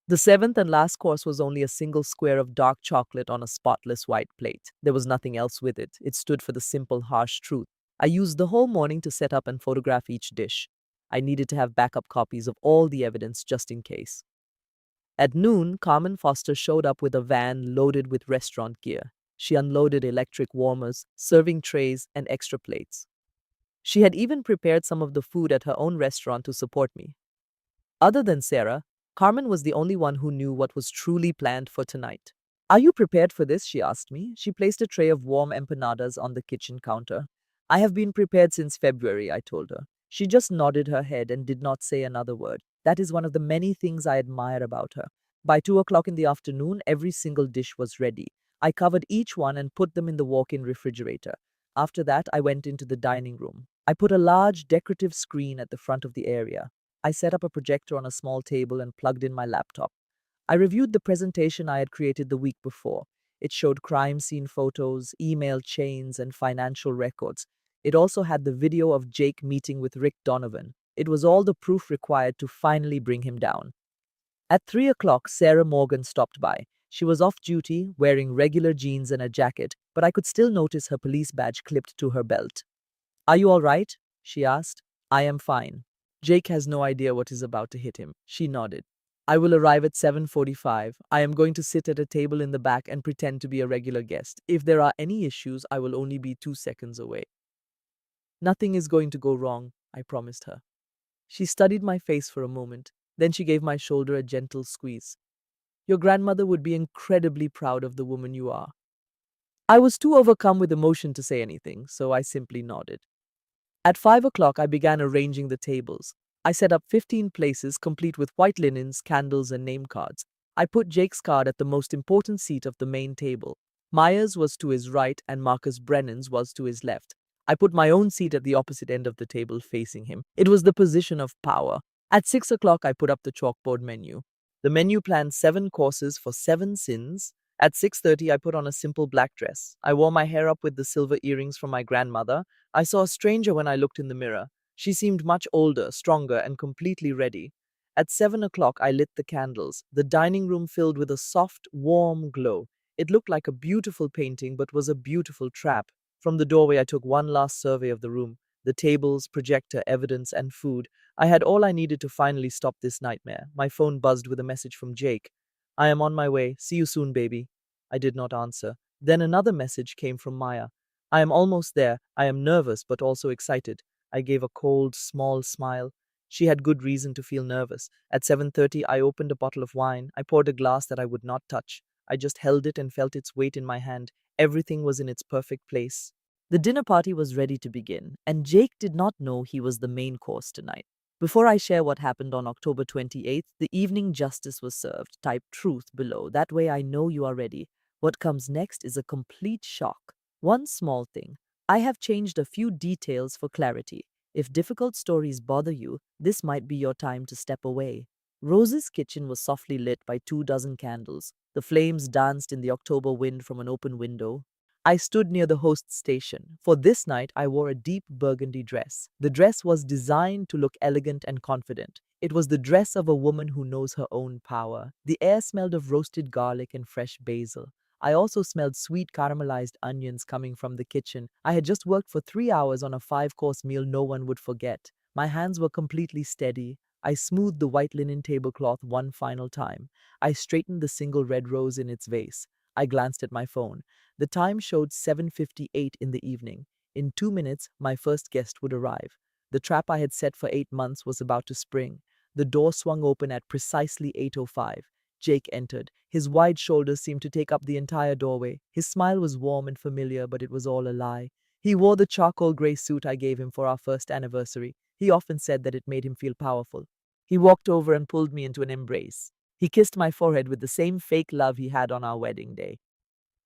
The seventh and last course was only a single square of dark chocolate on a spotless white plate. There was nothing else with it. It stood for the simple, harsh truth. I used the whole morning to set up and photograph each dish. I needed to have backup copies of all the evidence just in case. At noon, Carmen Foster showed up with a van loaded with restaurant gear. She unloaded electric warmers, serving trays, and extra plates. She had even prepared some of the food at her own restaurant to support me. Other than Sarah, Carmen was the only one who knew what was truly planned for tonight. Are you prepared for this? She asked me. She placed a tray of warm empanadas on the kitchen counter. I have been prepared since February, I told her. She just nodded her head and did not say another word. That is one of the many things I admire about her. By 2 o'clock in the afternoon, every single dish was ready. I covered each one and put them in the walk-in refrigerator. After that, I went into the dining room. I put a large decorative screen at the front of the area. I set up a projector on a small table and plugged in my laptop. I reviewed the presentation I had created the week before. It showed crime scene photos, email chains, and financial records. It also had the video of Jake meeting with Rick Donovan. It was all the proof required to finally bring him down. At 3 o'clock, Sarah Morgan stopped by. She was off duty, wearing regular jeans and a jacket, but I could still notice her police badge clipped to her belt. Are you all right? She asked. I am fine. Jake has no idea what is about to hit him. She nodded. I will arrive at 7:45. I am going to sit at a table in the back and pretend to be a regular guest. If there are any issues, I will only be 2 seconds away. Nothing is going to go wrong, I promised her. She studied my face for a moment, then she gave my shoulder a gentle squeeze. Your grandmother would be incredibly proud of the woman you are. I was too overcome with emotion to say anything, so I simply nodded. At 5 o'clock, I began arranging the tables. I set up 15 places, complete with white linens, candles, and name cards. I put Jake's card at the most important seat of the main table. Maya's was to his right, and Marcus Brennan's was to his left. I put my own seat at the opposite end of the table, facing him. It was the position of power. At 6 o'clock, I put up the chalkboard menu. The menu planned 7 courses for 7 sins. At 6:30, I put on a simple black dress. I wore my hair up with the silver earrings from my grandmother. I saw a stranger when I looked in the mirror. She seemed much older, stronger, and completely ready. At 7 o'clock, I lit the candles. The dining room filled with a soft, warm glow. It looked like a beautiful painting, but was a beautiful trap. From the doorway, I took one last survey of the room. The tables, projector, evidence, and food. I had all I needed to finally stop this nightmare. My phone buzzed with a message from Jake. I am on my way. See you soon, baby. I did not answer. Then another message came from Maya. I am almost there. I am nervous but also excited. I gave a cold, small smile. She had good reason to feel nervous. At 7:30, I opened a bottle of wine. I poured a glass that I would not touch. I just held it and felt its weight in my hand. Everything was in its perfect place. The dinner party was ready to begin, and Jake did not know he was the main course tonight. Before I share what happened on October 28th, the evening justice was served. Type truth below. That way I know you are ready. What comes next is a complete shock. One small thing. I have changed a few details for clarity. If difficult stories bother you, this might be your time to step away. Rose's kitchen was softly lit by 2 dozen candles. The flames danced in the October wind from an open window. I stood near the host's station. For this night, I wore a deep burgundy dress. The dress was designed to look elegant and confident. It was the dress of a woman who knows her own power. The air smelled of roasted garlic and fresh basil. I also smelled sweet caramelized onions coming from the kitchen. I had just worked for 3 hours on a 5 course meal no one would forget. My hands were completely steady. I smoothed the white linen tablecloth one final time. I straightened the single red rose in its vase. I glanced at my phone. The time showed 7:58 in the evening. In 2 minutes, my first guest would arrive. The trap I had set for 8 months was about to spring. The door swung open at precisely 8:05. Jake entered. His wide shoulders seemed to take up the entire doorway. His smile was warm and familiar, but it was all a lie. He wore the charcoal gray suit I gave him for our first anniversary. He often said that it made him feel powerful. He walked over and pulled me into an embrace. He kissed my forehead with the same fake love he had on our wedding day.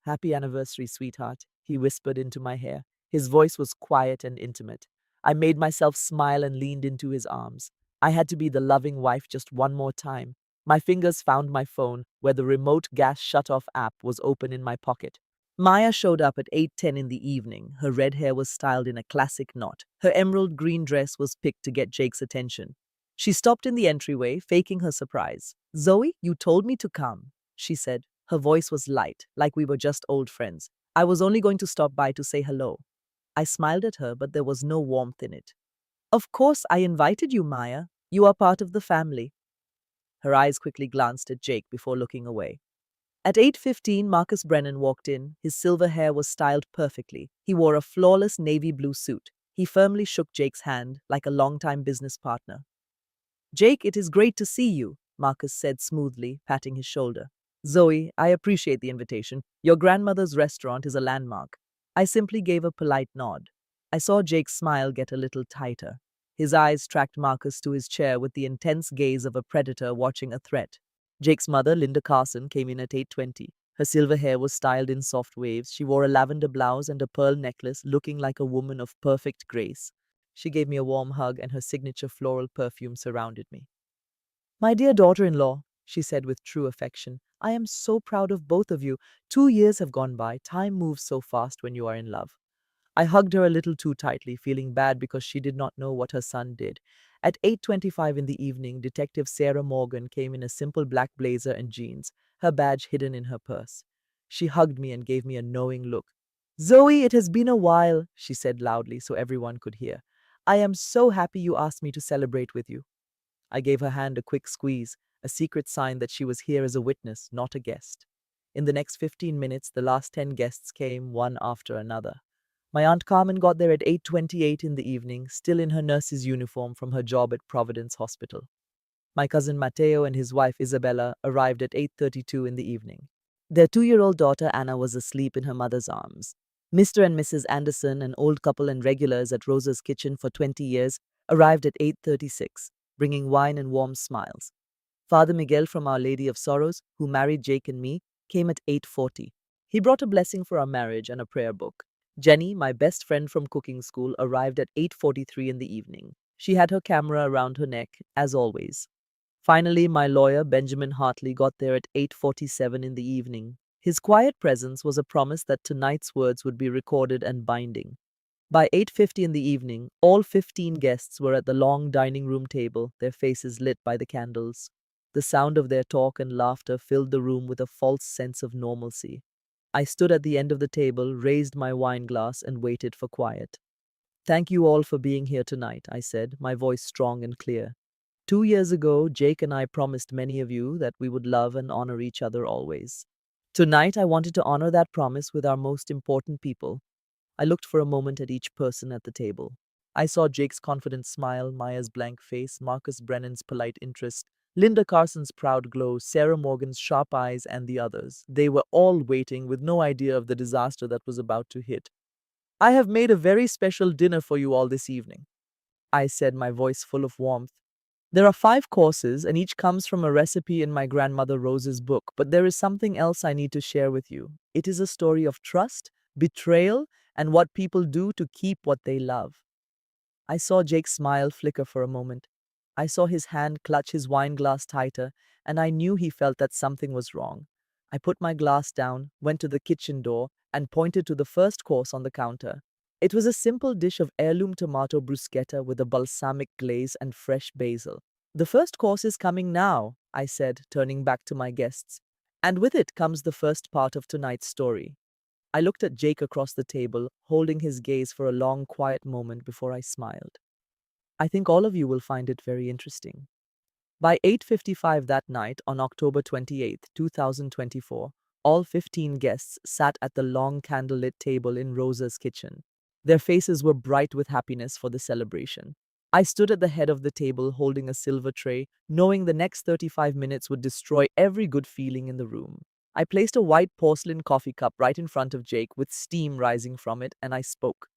Happy anniversary, sweetheart, he whispered into my hair. His voice was quiet and intimate. I made myself smile and leaned into his arms. I had to be the loving wife just one more time. My fingers found my phone, where the remote gas shut-off app was open in my pocket. Maya showed up at 8:10 in the evening. Her red hair was styled in a classic knot. Her emerald green dress was picked to get Jake's attention. She stopped in the entryway, faking her surprise. Zoe, you told me to come, she said. Her voice was light, like we were just old friends. I was only going to stop by to say hello. I smiled at her, but there was no warmth in it. Of course, I invited you, Maya. You are part of the family. Her eyes quickly glanced at Jake before looking away. At 8:15, Marcus Brennan walked in. His silver hair was styled perfectly. He wore a flawless navy blue suit. He firmly shook Jake's hand, like a longtime business partner. Jake, it is great to see you, Marcus said smoothly, patting his shoulder. Zoe, I appreciate the invitation. Your grandmother's restaurant is a landmark. I simply gave a polite nod. I saw Jake's smile get a little tighter. His eyes tracked Marcus to his chair with the intense gaze of a predator watching a threat. Jake's mother, Linda Carson, came in at 8:20. Her silver hair was styled in soft waves. She wore a lavender blouse and a pearl necklace, looking like a woman of perfect grace. She gave me a warm hug, and her signature floral perfume surrounded me. My dear daughter-in-law, she said with true affection, I am so proud of both of you. 2 years have gone by. Time moves so fast when you are in love. I hugged her a little too tightly, feeling bad because she did not know what her son did. At 8:25 in the evening, Detective Sarah Morgan came in a simple black blazer and jeans, her badge hidden in her purse. She hugged me and gave me a knowing look. Zoe, it has been a while, she said loudly so everyone could hear. I am so happy you asked me to celebrate with you. I gave her hand a quick squeeze, a secret sign that she was here as a witness, not a guest. In the next 15 minutes, the last 10 guests came, one after another. My Aunt Carmen got there at 8:28 in the evening, still in her nurse's uniform from her job at Providence Hospital. My cousin Mateo and his wife Isabella arrived at 8:32 in the evening. Their 2-year-old daughter Anna was asleep in her mother's arms. Mr. and Mrs. Anderson, an old couple and regulars at Rosa's Kitchen for 20 years, arrived at 8:36, bringing wine and warm smiles. Father Miguel from Our Lady of Sorrows, who married Jake and me, came at 8:40. He brought a blessing for our marriage and a prayer book. Jenny, my best friend from cooking school, arrived at 8:43 in the evening. She had her camera around her neck, as always. Finally, my lawyer, Benjamin Hartley, got there at 8:47 in the evening. His quiet presence was a promise that tonight's words would be recorded and binding. By 8:50 in the evening, all 15 guests were at the long dining room table, their faces lit by the candles. The sound of their talk and laughter filled the room with a false sense of normalcy. I stood at the end of the table, raised my wine glass, and waited for quiet. "Thank you all for being here tonight," I said, my voice strong and clear. 2 years ago, Jake and I promised many of you that we would love and honor each other always. Tonight, I wanted to honor that promise with our most important people. I looked for a moment at each person at the table. I saw Jake's confident smile, Maya's blank face, Marcus Brennan's polite interest, Linda Carson's proud glow, Sarah Morgan's sharp eyes, and the others. They were all waiting with no idea of the disaster that was about to hit. "I have made a very special dinner for you all this evening," I said, my voice full of warmth. "There are 5 courses, and each comes from a recipe in my grandmother Rose's book, but there is something else I need to share with you. It is a story of trust, betrayal, and what people do to keep what they love." I saw Jake's smile flicker for a moment. I saw his hand clutch his wine glass tighter, and I knew he felt that something was wrong. I put my glass down, went to the kitchen door, and pointed to the first course on the counter. It was a simple dish of heirloom tomato bruschetta with a balsamic glaze and fresh basil. "The first course is coming now," I said, turning back to my guests. "And with it comes the first part of tonight's story." I looked at Jake across the table, holding his gaze for a long, quiet moment before I smiled. "I think all of you will find it very interesting." By 8:55 that night, on October 28, 2024, all 15 guests sat at the long candlelit table in Rosa's kitchen. Their faces were bright with happiness for the celebration. I stood at the head of the table holding a silver tray, knowing the next 35 minutes would destroy every good feeling in the room. I placed a white porcelain coffee cup right in front of Jake with steam rising from it, and I spoke.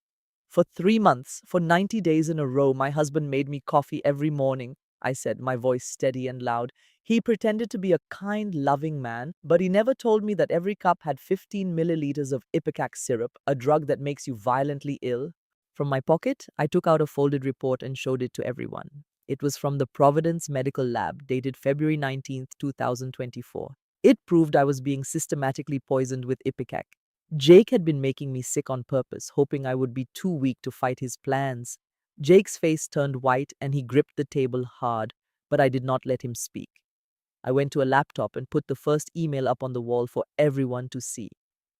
"For 3 months, for 90 days in a row, my husband made me coffee every morning," I said, my voice steady and loud. "He pretended to be a kind, loving man, but he never told me that every cup had 15 milliliters of Ipecac syrup, a drug that makes you violently ill." From my pocket, I took out a folded report and showed it to everyone. It was from the Providence Medical Lab, dated February 19, 2024. It proved I was being systematically poisoned with Ipecac. Jake had been making me sick on purpose, hoping I would be too weak to fight his plans. Jake's face turned white and he gripped the table hard, but I did not let him speak. I went to a laptop and put the first email up on the wall for everyone to see.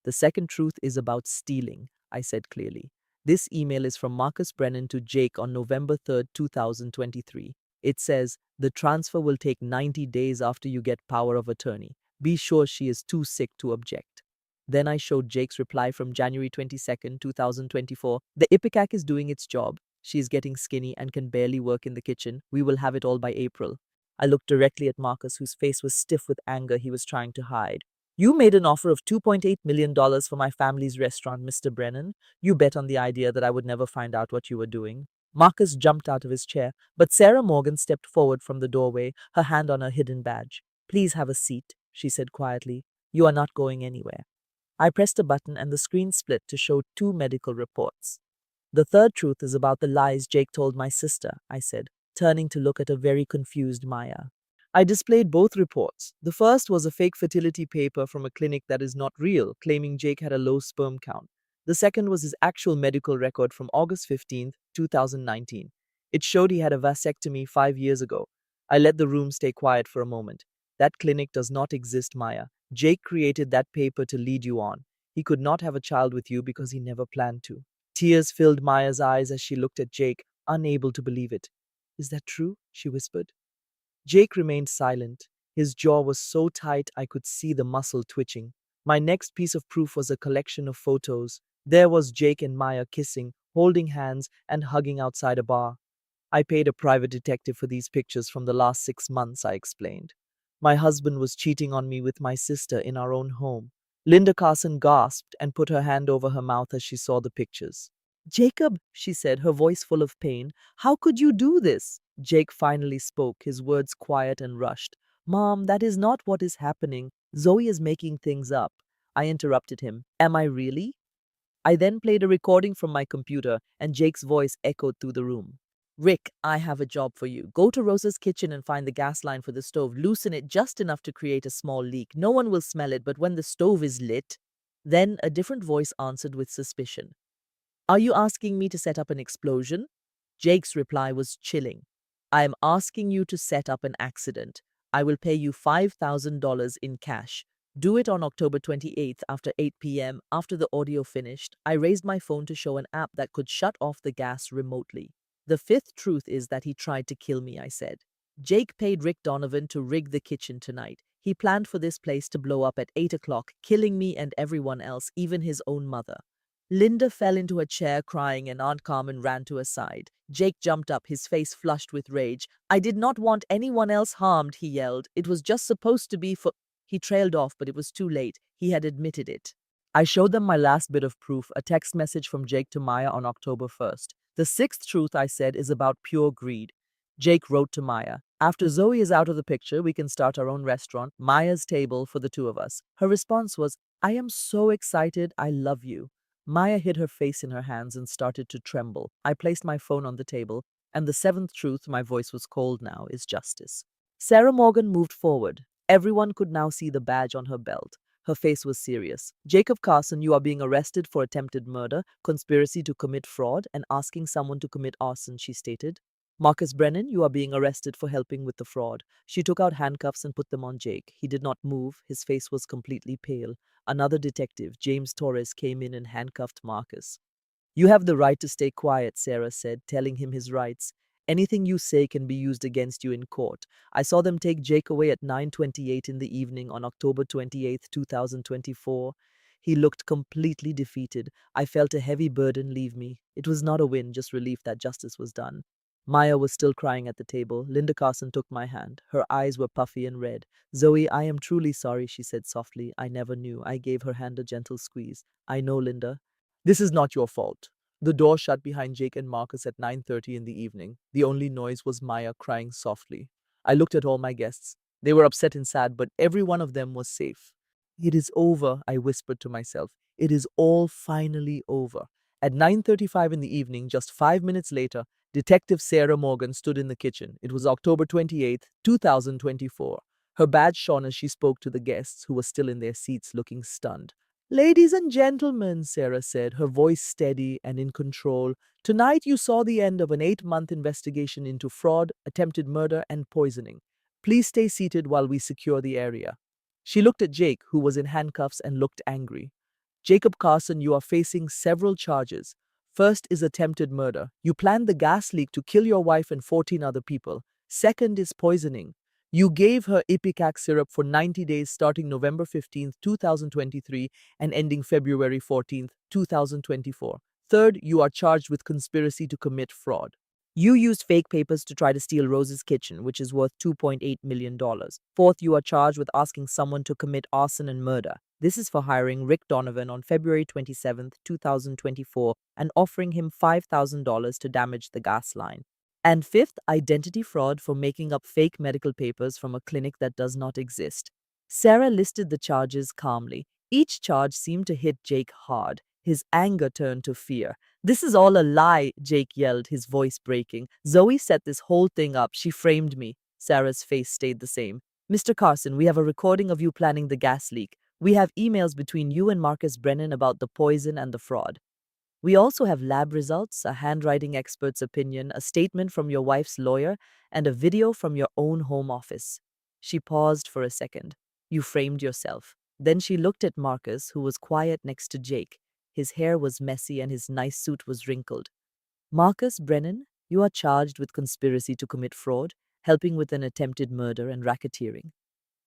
"The second truth is about stealing," I said clearly. "This email is from Marcus Brennan to Jake on November 3rd, 2023. It says, 'The transfer will take 90 days after you get power of attorney. Be sure she is too sick to object.'" Then I showed Jake's reply from January 22nd, 2024. "The Ipecac is doing its job. She is getting skinny and can barely work in the kitchen. We will have it all by April." I looked directly at Marcus, whose face was stiff with anger he was trying to hide. "You made an offer of $2.8 million for my family's restaurant, Mr. Brennan. You bet on the idea that I would never find out what you were doing." Marcus jumped out of his chair, but Sarah Morgan stepped forward from the doorway, her hand on her hidden badge. "Please have a seat," she said quietly. "You are not going anywhere." I pressed a button and the screen split to show 2 medical reports. "The third truth is about the lies Jake told my sister," I said, turning to look at a very confused Maya. I displayed both reports. The first was a fake fertility paper from a clinic that is not real, claiming Jake had a low sperm count. The second was his actual medical record from August 15, 2019. It showed he had a vasectomy 5 years ago. I let the room stay quiet for a moment. "That clinic does not exist, Maya. Jake created that paper to lead you on. He could not have a child with you because he never planned to." Tears filled Maya's eyes as she looked at Jake, unable to believe it. "Is that true?" she whispered. Jake remained silent. His jaw was so tight I could see the muscle twitching. My next piece of proof was a collection of photos. There was Jake and Maya kissing, holding hands, and hugging outside a bar. I paid a private detective for these pictures from the last 6 months, I explained. My husband was cheating on me with my sister in our own home. Linda Carson gasped and put her hand over her mouth as she saw the pictures. Jacob, she said, her voice full of pain, how could you do this? Jake finally spoke, his words quiet and rushed. Mom, that is not what is happening. Zoe is making things up. I interrupted him. Am I really? I then played a recording from my computer, and Jake's voice echoed through the room. Rick, I have a job for you. Go to Rosa's kitchen and find the gas line for the stove. Loosen it just enough to create a small leak. No one will smell it, but when the stove is lit. Then a different voice answered with suspicion. Are you asking me to set up an explosion? Jake's reply was chilling. I am asking you to set up an accident. I will pay you $5,000 in cash. Do it on October 28th after 8 p.m. After the audio finished, I raised my phone to show an app that could shut off the gas remotely. The fifth truth is that he tried to kill me, I said. Jake paid Rick Donovan to rig the kitchen tonight. He planned for this place to blow up at 8 o'clock, killing me and everyone else, even his own mother. Linda fell into a chair crying and Aunt Carmen ran to her side. Jake jumped up, his face flushed with rage. I did not want anyone else harmed, he yelled. It was just supposed to be for... He trailed off, but it was too late. He had admitted it. I showed them my last bit of proof, a text message from Jake to Maya on October 1st. The sixth truth, I said, is about pure greed. Jake wrote to Maya, after Zoe is out of the picture, we can start our own restaurant, Maya's Table, for the two of us. Her response was, I am so excited, I love you. Maya hid her face in her hands and started to tremble. I placed my phone on the table, and the seventh truth, my voice was cold now, is justice. Sarah Morgan moved forward. Everyone could now see the badge on her belt. Her face was serious. Jacob Carson, you are being arrested for attempted murder, conspiracy to commit fraud, and asking someone to commit arson, she stated. Marcus Brennan, you are being arrested for helping with the fraud. She took out handcuffs and put them on Jake. He did not move. His face was completely pale. Another detective, James Torres, came in and handcuffed Marcus. You have the right to stay quiet, Sarah said, telling him his rights. Anything you say can be used against you in court. I saw them take Jake away at 9:28 in the evening on October 28th, 2024. He looked completely defeated. I felt a heavy burden leave me. It was not a win, just relief that justice was done. Maya was still crying at the table. Linda Carson took my hand. Her eyes were puffy and red. Zoe, I am truly sorry, she said softly. I never knew. I gave her hand a gentle squeeze. I know, Linda. This is not your fault. The door shut behind Jake and Marcus at 9:30 in the evening. The only noise was Maya crying softly. I looked at all my guests. They were upset and sad, but every one of them was safe. It is over, I whispered to myself. It is all finally over. At 9:35 in the evening, just 5 minutes later, Detective Sarah Morgan stood in the kitchen. It was October 28th, 2024. Her badge shone as she spoke to the guests, who were still in their seats looking stunned. Ladies and gentlemen, Sarah said, her voice steady and in control, tonight you saw the end of an 8-month investigation into fraud, attempted murder, and poisoning. Please stay seated while we secure the area. She looked at Jake, who was in handcuffs, and looked angry. Jacob Carson, you are facing several charges. First is attempted murder. You planned the gas leak to kill your wife and 14 other people. Second is poisoning. You gave her Ipecac syrup for 90 days starting November 15th, 2023 and ending February 14th, 2024. Third, you are charged with conspiracy to commit fraud. You used fake papers to try to steal Rose's kitchen, which is worth $2.8 million. Fourth, you are charged with asking someone to commit arson and murder. This is for hiring Rick Donovan on February 27th, 2024, and offering him $5,000 to damage the gas line. And fifth, identity fraud for making up fake medical papers from a clinic that does not exist. Sarah listed the charges calmly. Each charge seemed to hit Jake hard. His anger turned to fear. This is all a lie, Jake yelled, his voice breaking. Zoe set this whole thing up. She framed me. Sarah's face stayed the same. Mr. Carson, we have a recording of you planning the gas leak. We have emails between you and Marcus Brennan about the poison and the fraud. We also have lab results, a handwriting expert's opinion, a statement from your wife's lawyer, and a video from your own home office. She paused for a second. You framed yourself. Then she looked at Marcus, who was quiet next to Jake. His hair was messy and his nice suit was wrinkled. Marcus Brennan, you are charged with conspiracy to commit fraud, helping with an attempted murder, and racketeering.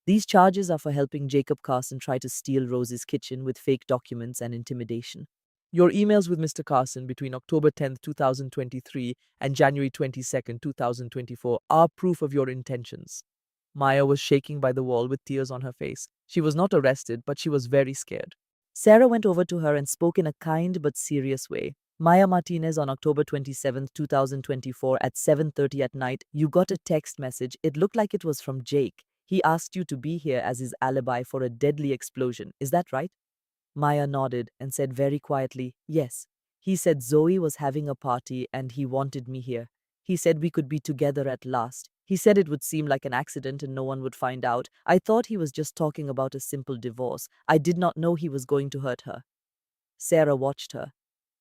These charges are for helping Jacob Carson try to steal Rose's kitchen with fake documents and intimidation. Your emails with Mr. Carson between October 10th, 2023 and January 22nd, 2024 are proof of your intentions. Maya was shaking by the wall with tears on her face. She was not arrested, but she was very scared. Sarah went over to her and spoke in a kind but serious way. Maya Martinez, on October 27th, 2024 at 7:30 at night, you got a text message. It looked like it was from Jake. He asked you to be here as his alibi for a deadly explosion. Is that right? Maya nodded and said very quietly, yes. He said Zoe was having a party and he wanted me here. He said we could be together at last. He said it would seem like an accident and no one would find out. I thought he was just talking about a simple divorce. I did not know he was going to hurt her. Sarah watched her.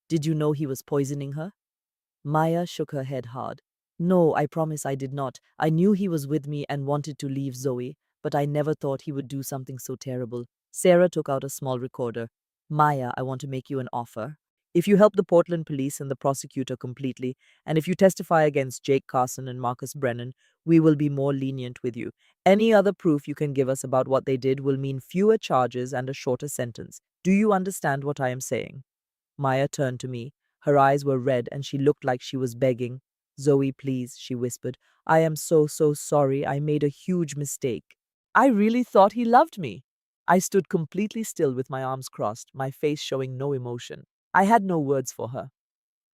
Did you know he was poisoning her? Maya shook her head hard. No, I promise I did not. I knew he was with me and wanted to leave Zoe, but I never thought he would do something so terrible. Sarah took out a small recorder. Maya, I want to make you an offer. If you help the Portland police and the prosecutor completely, and if you testify against Jake Carson and Marcus Brennan, we will be more lenient with you. Any other proof you can give us about what they did will mean fewer charges and a shorter sentence. Do you understand what I am saying? Maya turned to me. Her eyes were red and she looked like she was begging. Zoe, please, she whispered. I am so sorry. I made a huge mistake. I really thought he loved me. I stood completely still with my arms crossed, my face showing no emotion. I had no words for her.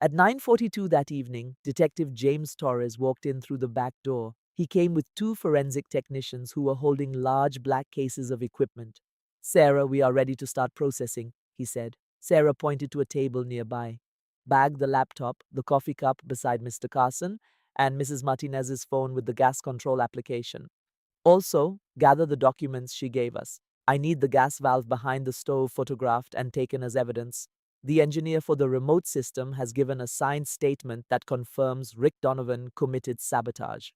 At 9:42 that evening, Detective James Torres walked in through the back door. He came with two forensic technicians who were holding large black cases of equipment. Sarah, we are ready to start processing, he said. Sarah pointed to a table nearby. Bag the laptop, the coffee cup beside Mr. Carson, and Mrs. Martinez's phone with the gas control application. Also, gather the documents she gave us. I need the gas valve behind the stove photographed and taken as evidence. The engineer for the remote system has given a signed statement that confirms Rick Donovan committed sabotage.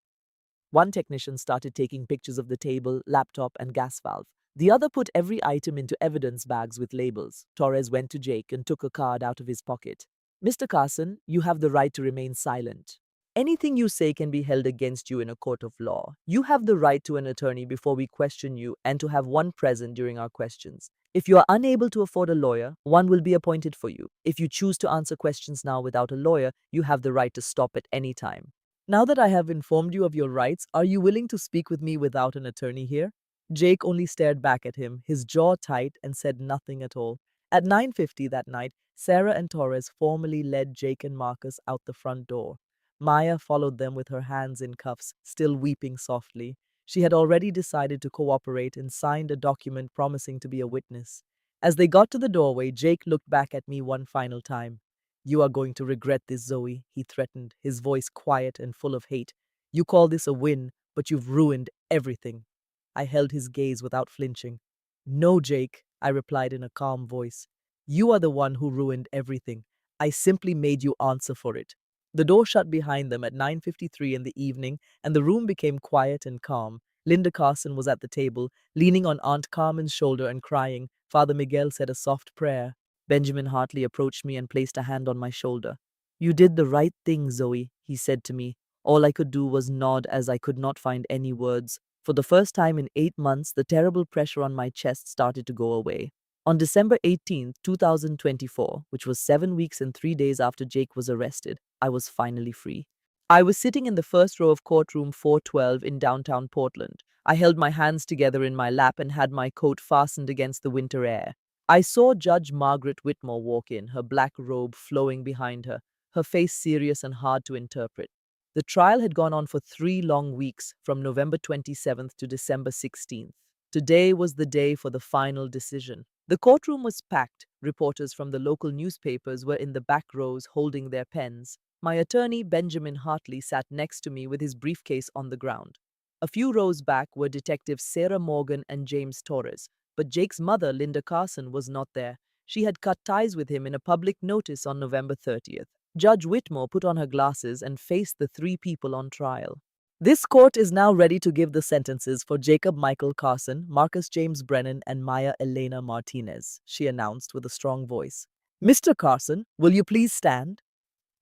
One technician started taking pictures of the table, laptop, and gas valve. The other put every item into evidence bags with labels. Torres went to Jake and took a card out of his pocket. Mr. Carson, you have the right to remain silent. Anything you say can be held against you in a court of law. You have the right to an attorney before we question you and to have one present during our questions. If you are unable to afford a lawyer, one will be appointed for you. If you choose to answer questions now without a lawyer, you have the right to stop at any time. Now that I have informed you of your rights, are you willing to speak with me without an attorney here? Jake only stared back at him, his jaw tight, and said nothing at all. At 9:50 that night, Sarah and Torres formally led Jake and Marcus out the front door. Maya followed them with her hands in cuffs, still weeping softly. She had already decided to cooperate and signed a document promising to be a witness. As they got to the doorway, Jake looked back at me one final time. You are going to regret this, Zoe, he threatened, his voice quiet and full of hate. You call this a win, but you've ruined everything. I held his gaze without flinching. No, Jake, I replied in a calm voice. You are the one who ruined everything. I simply made you answer for it. The door shut behind them at 9:53 in the evening, and the room became quiet and calm. Linda Carson was at the table, leaning on Aunt Carmen's shoulder and crying. Father Miguel said a soft prayer. Benjamin Hartley approached me and placed a hand on my shoulder. You did the right thing, Zoe, he said to me. All I could do was nod as I could not find any words. For the first time in 8 months, the terrible pressure on my chest started to go away. On December 18th, 2024, which was 7 weeks and 3 days after Jake was arrested, I was finally free. I was sitting in the first row of courtroom 412 in downtown Portland. I held my hands together in my lap and had my coat fastened against the winter air. I saw Judge Margaret Whitmore walk in, her black robe flowing behind her, her face serious and hard to interpret. The trial had gone on for 3 long weeks, from November 27th to December 16th. Today was the day for the final decision. The courtroom was packed. Reporters from the local newspapers were in the back rows holding their pens. My attorney, Benjamin Hartley, sat next to me with his briefcase on the ground. A few rows back were Detectives Sarah Morgan and James Torres, but Jake's mother, Linda Carson, was not there. She had cut ties with him in a public notice on November 30th. Judge Whitmore put on her glasses and faced the 3 people on trial. This court is now ready to give the sentences for Jacob Michael Carson, Marcus James Brennan, and Maya Elena Martinez, she announced with a strong voice. Mr. Carson, will you please stand?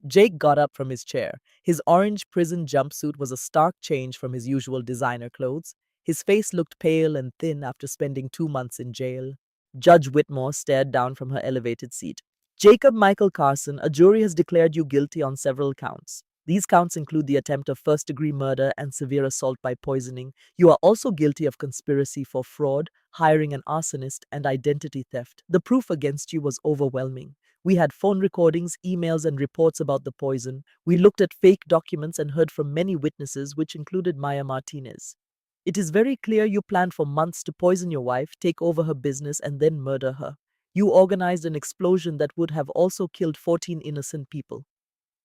Jake got up from his chair. His orange prison jumpsuit was a stark change from his usual designer clothes. His face looked pale and thin after spending 2 months in jail. Judge Whitmore stared down from her elevated seat. Jacob Michael Carson, a jury has declared you guilty on several counts. These counts include the attempt of first-degree murder and severe assault by poisoning. You are also guilty of conspiracy for fraud, hiring an arsonist, and identity theft. The proof against you was overwhelming. We had phone recordings, emails, and reports about the poison. We looked at fake documents and heard from many witnesses, which included Maya Martinez. It is very clear you planned for months to poison your wife, take over her business, and then murder her. You organized an explosion that would have also killed 14 innocent people.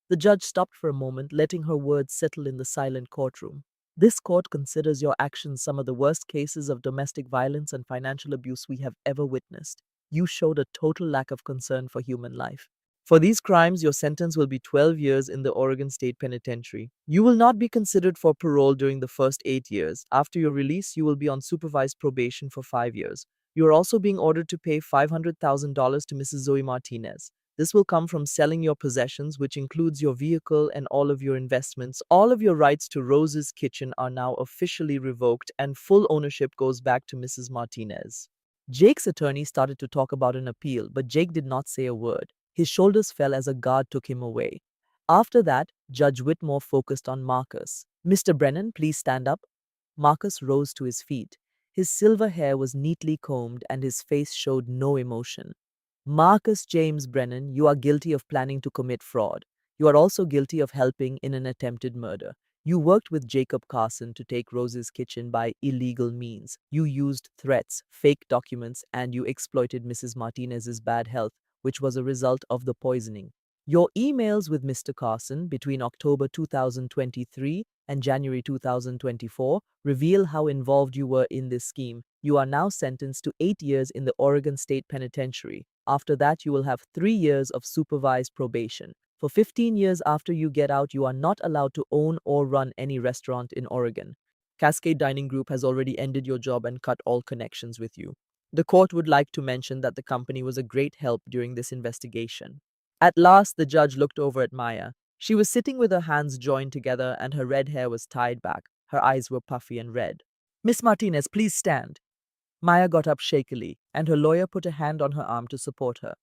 The judge stopped for a moment, letting her words settle in the silent courtroom. This court considers your actions some of the worst cases of domestic violence and financial abuse we have ever witnessed. You showed a total lack of concern for human life. For these crimes, your sentence will be 12 years in the Oregon State Penitentiary. You will not be considered for parole during the first 8 years. After your release, you will be on supervised probation for 5 years. You are also being ordered to pay $500,000 to Mrs. Zoe Martinez. This will come from selling your possessions, which includes your vehicle and all of your investments. All of your rights to Rose's Kitchen are now officially revoked, and full ownership goes back to Mrs. Martinez. Jake's attorney started to talk about an appeal, but Jake did not say a word. His shoulders fell as a guard took him away. After that, Judge Whitmore focused on Marcus. Mr. Brennan, please stand up. Marcus rose to his feet. His silver hair was neatly combed and his face showed no emotion. Marcus James Brennan, you are guilty of planning to commit fraud. You are also guilty of helping in an attempted murder. You worked with Jacob Carson to take Rose's Kitchen by illegal means. You used threats, fake documents, and you exploited Mrs. Martinez's bad health, which was a result of the poisoning. Your emails with Mr. Carson between October 2023 and January 2024 reveal how involved you were in this scheme. You are now sentenced to 8 years in the Oregon State Penitentiary. After that, you will have 3 years of supervised probation. For 15 years after you get out, you are not allowed to own or run any restaurant in Oregon. Cascade Dining Group has already ended your job and cut all connections with you. The court would like to mention that the company was a great help during this investigation. At last, the judge looked over at Maya. She was sitting with her hands joined together and her red hair was tied back. Her eyes were puffy and red. Miss Martinez, please stand. Maya got up shakily, and her lawyer put a hand on her arm to support her.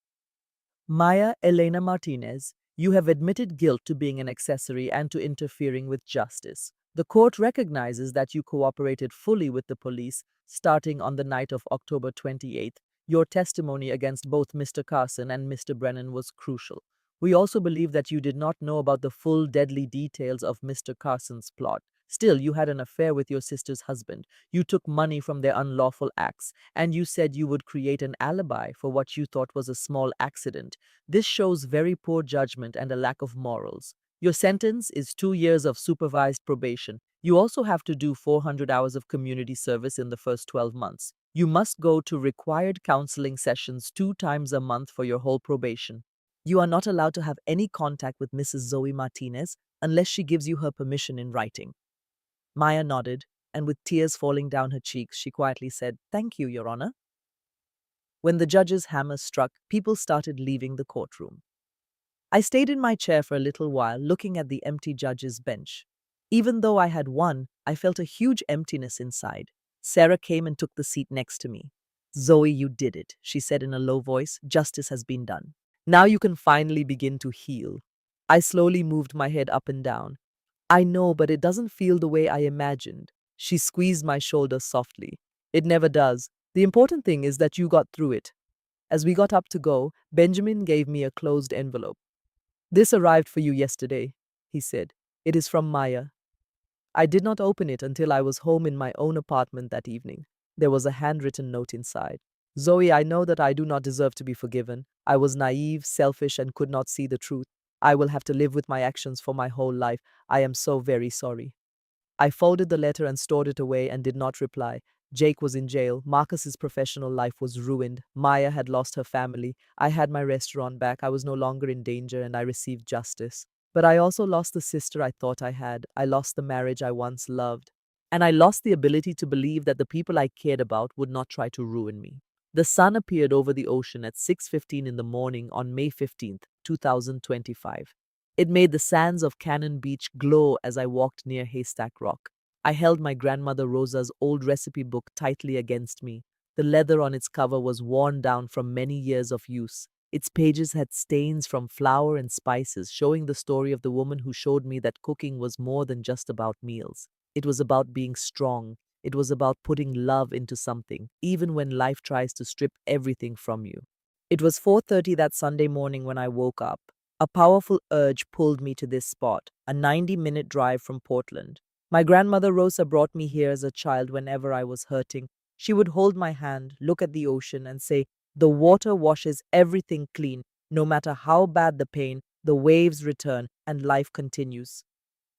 Maya Elena Martinez, you have admitted guilt to being an accessory and to interfering with justice. The court recognizes that you cooperated fully with the police starting on the night of October 28th. Your testimony against both Mr. Carson and Mr. Brennan was crucial. We also believe that you did not know about the full deadly details of Mr. Carson's plot. Still, you had an affair with your sister's husband. You took money from their unlawful acts, and you said you would create an alibi for what you thought was a small accident. This shows very poor judgment and a lack of morals. Your sentence is 2 years of supervised probation. You also have to do 400 hours of community service in the first 12 months. You must go to required counseling sessions 2 times a month for your whole probation. You are not allowed to have any contact with Mrs. Zoe Martinez unless she gives you her permission in writing. Maya nodded, and with tears falling down her cheeks, she quietly said, "Thank you, Your Honor." When the judge's hammer struck, people started leaving the courtroom. I stayed in my chair for a little while, looking at the empty judge's bench. Even though I had won, I felt a huge emptiness inside. Sarah came and took the seat next to me. "Zoe, you did it," she said in a low voice. "Justice has been done. Now you can finally begin to heal." I slowly moved my head up and down. "I know, but it doesn't feel the way I imagined." She squeezed my shoulder softly. "It never does. The important thing is that you got through it." As we got up to go, Benjamin gave me a closed envelope. "This arrived for you yesterday," he said. "It is from Maya." I did not open it until I was home in my own apartment that evening. There was a handwritten note inside. "Zoe, I know that I do not deserve to be forgiven. I was naive, selfish, and could not see the truth. I will have to live with my actions for my whole life. I am so very sorry." I folded the letter and stored it away and did not reply. Jake was in jail. Marcus's professional life was ruined. Maya had lost her family. I had my restaurant back. I was no longer in danger and I received justice. But I also lost the sister I thought I had. I lost the marriage I once loved. And I lost the ability to believe that the people I cared about would not try to ruin me. The sun appeared over the ocean at 6:15 in the morning on May 15th, 2025. It made the sands of Cannon Beach glow as I walked near Haystack Rock. I held my grandmother Rosa's old recipe book tightly against me. The leather on its cover was worn down from many years of use. Its pages had stains from flour and spices, showing the story of the woman who showed me that cooking was more than just about meals. It was about being strong. It was about putting love into something, even when life tries to strip everything from you. It was 4:30 that Sunday morning when I woke up. A powerful urge pulled me to this spot, a 90-minute drive from Portland. My grandmother Rosa brought me here as a child whenever I was hurting. She would hold my hand, look at the ocean, and say, "The water washes everything clean. No matter how bad the pain, the waves return and life continues."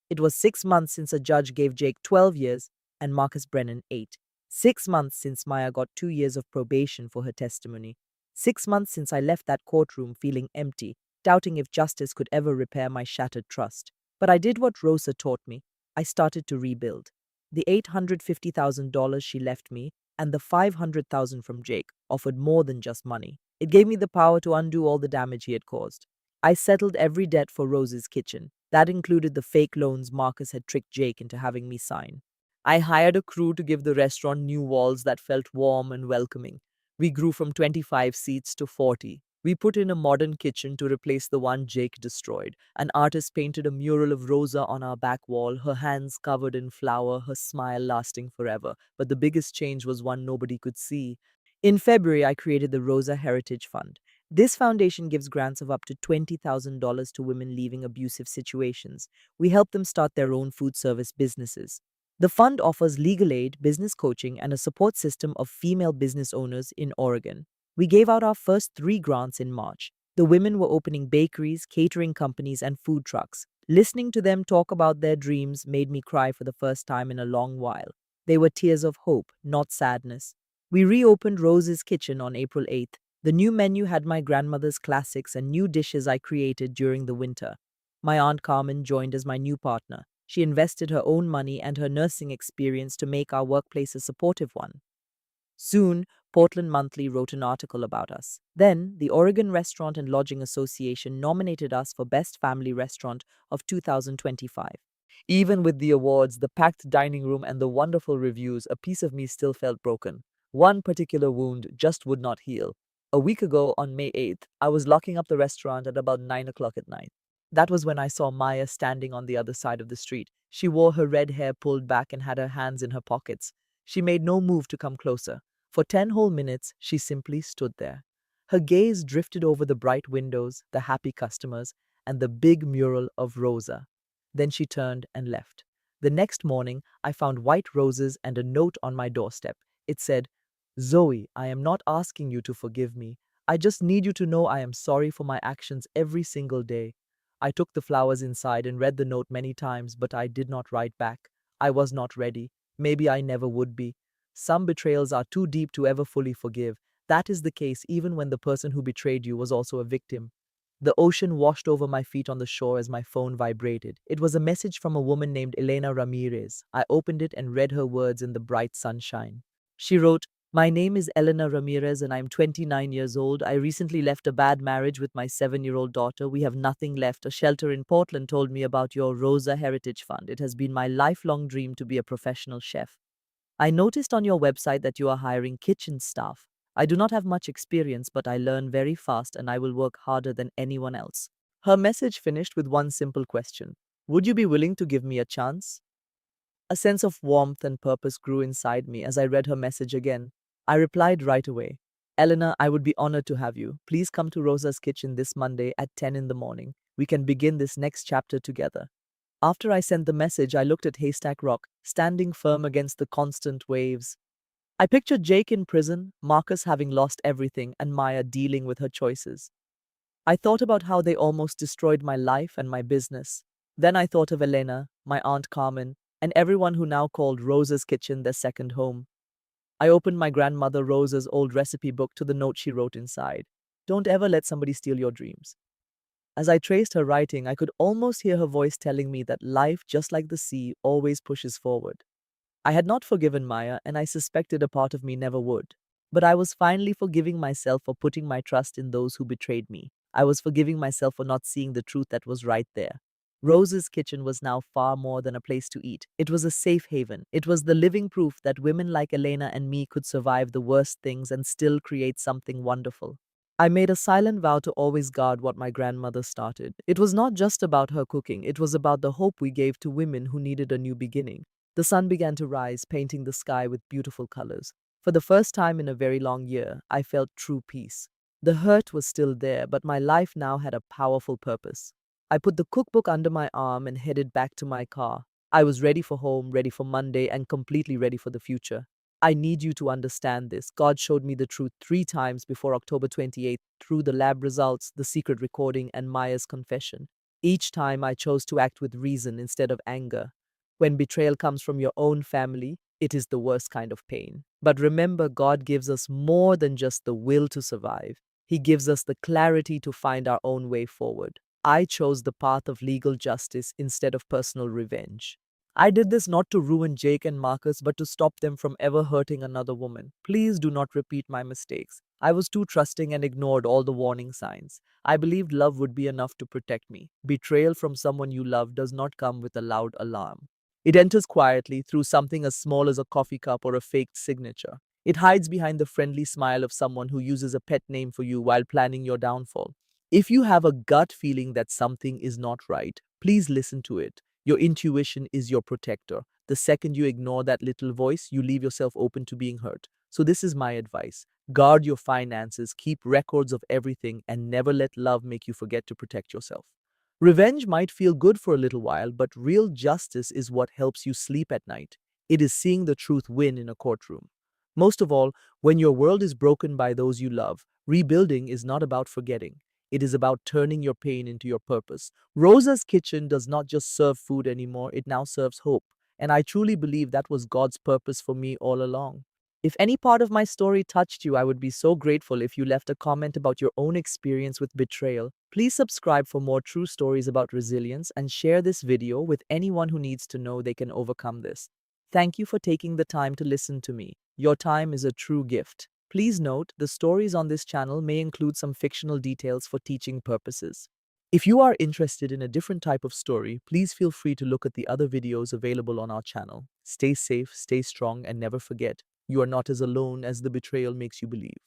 It was 6 months since a judge gave Jake 12 years and Marcus Brennan 8. 6 months since Maya got 2 years of probation for her testimony. 6 months since I left that courtroom feeling empty, doubting if justice could ever repair my shattered trust. But I did what Rosa taught me. I started to rebuild. The $850,000 she left me and the $500,000 from Jake offered more than just money. It gave me the power to undo all the damage he had caused. I settled every debt for Rose's kitchen. That included the fake loans Marcus had tricked Jake into having me sign. I hired a crew to give the restaurant new walls that felt warm and welcoming. We grew from 25 seats to 40. We put in a modern kitchen to replace the one Jake destroyed. An artist painted a mural of Rosa on our back wall, her hands covered in flour, her smile lasting forever. But the biggest change was one nobody could see. In February, I created the Rosa Heritage Fund. This foundation gives grants of up to $20,000 to women leaving abusive situations. We help them start their own food service businesses. The fund offers legal aid, business coaching, and a support system of female business owners in Oregon. We gave out our first 3 grants in March. The women were opening bakeries, catering companies, and food trucks. Listening to them talk about their dreams made me cry for the first time in a long while. They were tears of hope, not sadness. We reopened Rose's Kitchen on April 8th. The new menu had my grandmother's classics and new dishes I created during the winter. My Aunt Carmen joined as my new partner. She invested her own money and her nursing experience to make our workplace a supportive one. Soon, Portland Monthly wrote an article about us. Then, the Oregon Restaurant and Lodging Association nominated us for Best Family Restaurant of 2025. Even with the awards, the packed dining room, and the wonderful reviews, a piece of me still felt broken. One particular wound just would not heal. A week ago, on May 8th, I was locking up the restaurant at about 9 o'clock at night. That was when I saw Maya standing on the other side of the street. She wore her red hair pulled back and had her hands in her pockets. She made no move to come closer. For 10 whole minutes, she simply stood there. Her gaze drifted over the bright windows, the happy customers, and the big mural of Rosa. Then she turned and left. The next morning, I found white roses and a note on my doorstep. It said, "Zoe, I am not asking you to forgive me. I just need you to know I am sorry for my actions every single day." I took the flowers inside and read the note many times, but I did not write back. I was not ready. Maybe I never would be. Some betrayals are too deep to ever fully forgive. That is the case even when the person who betrayed you was also a victim. The ocean washed over my feet on the shore as my phone vibrated. It was a message from a woman named Elena Ramirez. I opened it and read her words in the bright sunshine. She wrote, "My name is Elena Ramirez and I'm 29 years old. I recently left a bad marriage with my 7-year-old daughter. We have nothing left. A shelter in Portland told me about your Rosa Heritage Fund. It has been my lifelong dream to be a professional chef. I noticed on your website that you are hiring kitchen staff. I do not have much experience, but I learn very fast and I will work harder than anyone else." Her message finished with one simple question: would you be willing to give me a chance? A sense of warmth and purpose grew inside me as I read her message again. I replied right away, "Eleanor, I would be honored to have you. Please come to Rosa's Kitchen this Monday at 10 in the morning. We can begin this next chapter together." After I sent the message, I looked at Haystack Rock, standing firm against the constant waves. I pictured Jake in prison, Marcus having lost everything, and Maya dealing with her choices. I thought about how they almost destroyed my life and my business. Then I thought of Elena, my Aunt Carmen, and everyone who now called Rosa's Kitchen their second home. I opened my grandmother Rosa's old recipe book to the note she wrote inside. "Don't ever let somebody steal your dreams." As I traced her writing, I could almost hear her voice telling me that life, just like the sea, always pushes forward. I had not forgiven Maya, and I suspected a part of me never would. But I was finally forgiving myself for putting my trust in those who betrayed me. I was forgiving myself for not seeing the truth that was right there. Rose's Kitchen was now far more than a place to eat. It was a safe haven. It was the living proof that women like Elena and me could survive the worst things and still create something wonderful. I made a silent vow to always guard what my grandmother started. It was not just about her cooking, it was about the hope we gave to women who needed a new beginning. The sun began to rise, painting the sky with beautiful colors. For the first time in a very long year, I felt true peace. The hurt was still there, but my life now had a powerful purpose. I put the cookbook under my arm and headed back to my car. I was ready for home, ready for Monday, and completely ready for the future. I need you to understand this. God showed me the truth 3 times before October 28th through the lab results, the secret recording, and Maya's confession. Each time I chose to act with reason instead of anger. When betrayal comes from your own family, it is the worst kind of pain. But remember, God gives us more than just the will to survive. He gives us the clarity to find our own way forward. I chose the path of legal justice instead of personal revenge. I did this not to ruin Jake and Marcus, but to stop them from ever hurting another woman. Please do not repeat my mistakes. I was too trusting and ignored all the warning signs. I believed love would be enough to protect me. Betrayal from someone you love does not come with a loud alarm. It enters quietly through something as small as a coffee cup or a faked signature. It hides behind the friendly smile of someone who uses a pet name for you while planning your downfall. If you have a gut feeling that something is not right, please listen to it. Your intuition is your protector. The second you ignore that little voice, you leave yourself open to being hurt. So, this is my advice: guard your finances, keep records of everything, and never let love make you forget to protect yourself. Revenge might feel good for a little while, but real justice is what helps you sleep at night. It is seeing the truth win in a courtroom. Most of all, when your world is broken by those you love, rebuilding is not about forgetting. It is about turning your pain into your purpose. Rosa's kitchen does not just serve food anymore, it now serves hope. And I truly believe that was God's purpose for me all along. If any part of my story touched you, I would be so grateful if you left a comment about your own experience with betrayal. Please subscribe for more true stories about resilience and share this video with anyone who needs to know they can overcome this. Thank you for taking the time to listen to me. Your time is a true gift. Please note, the stories on this channel may include some fictional details for teaching purposes. If you are interested in a different type of story, please feel free to look at the other videos available on our channel. Stay safe, stay strong, and never forget, you are not as alone as the betrayal makes you believe.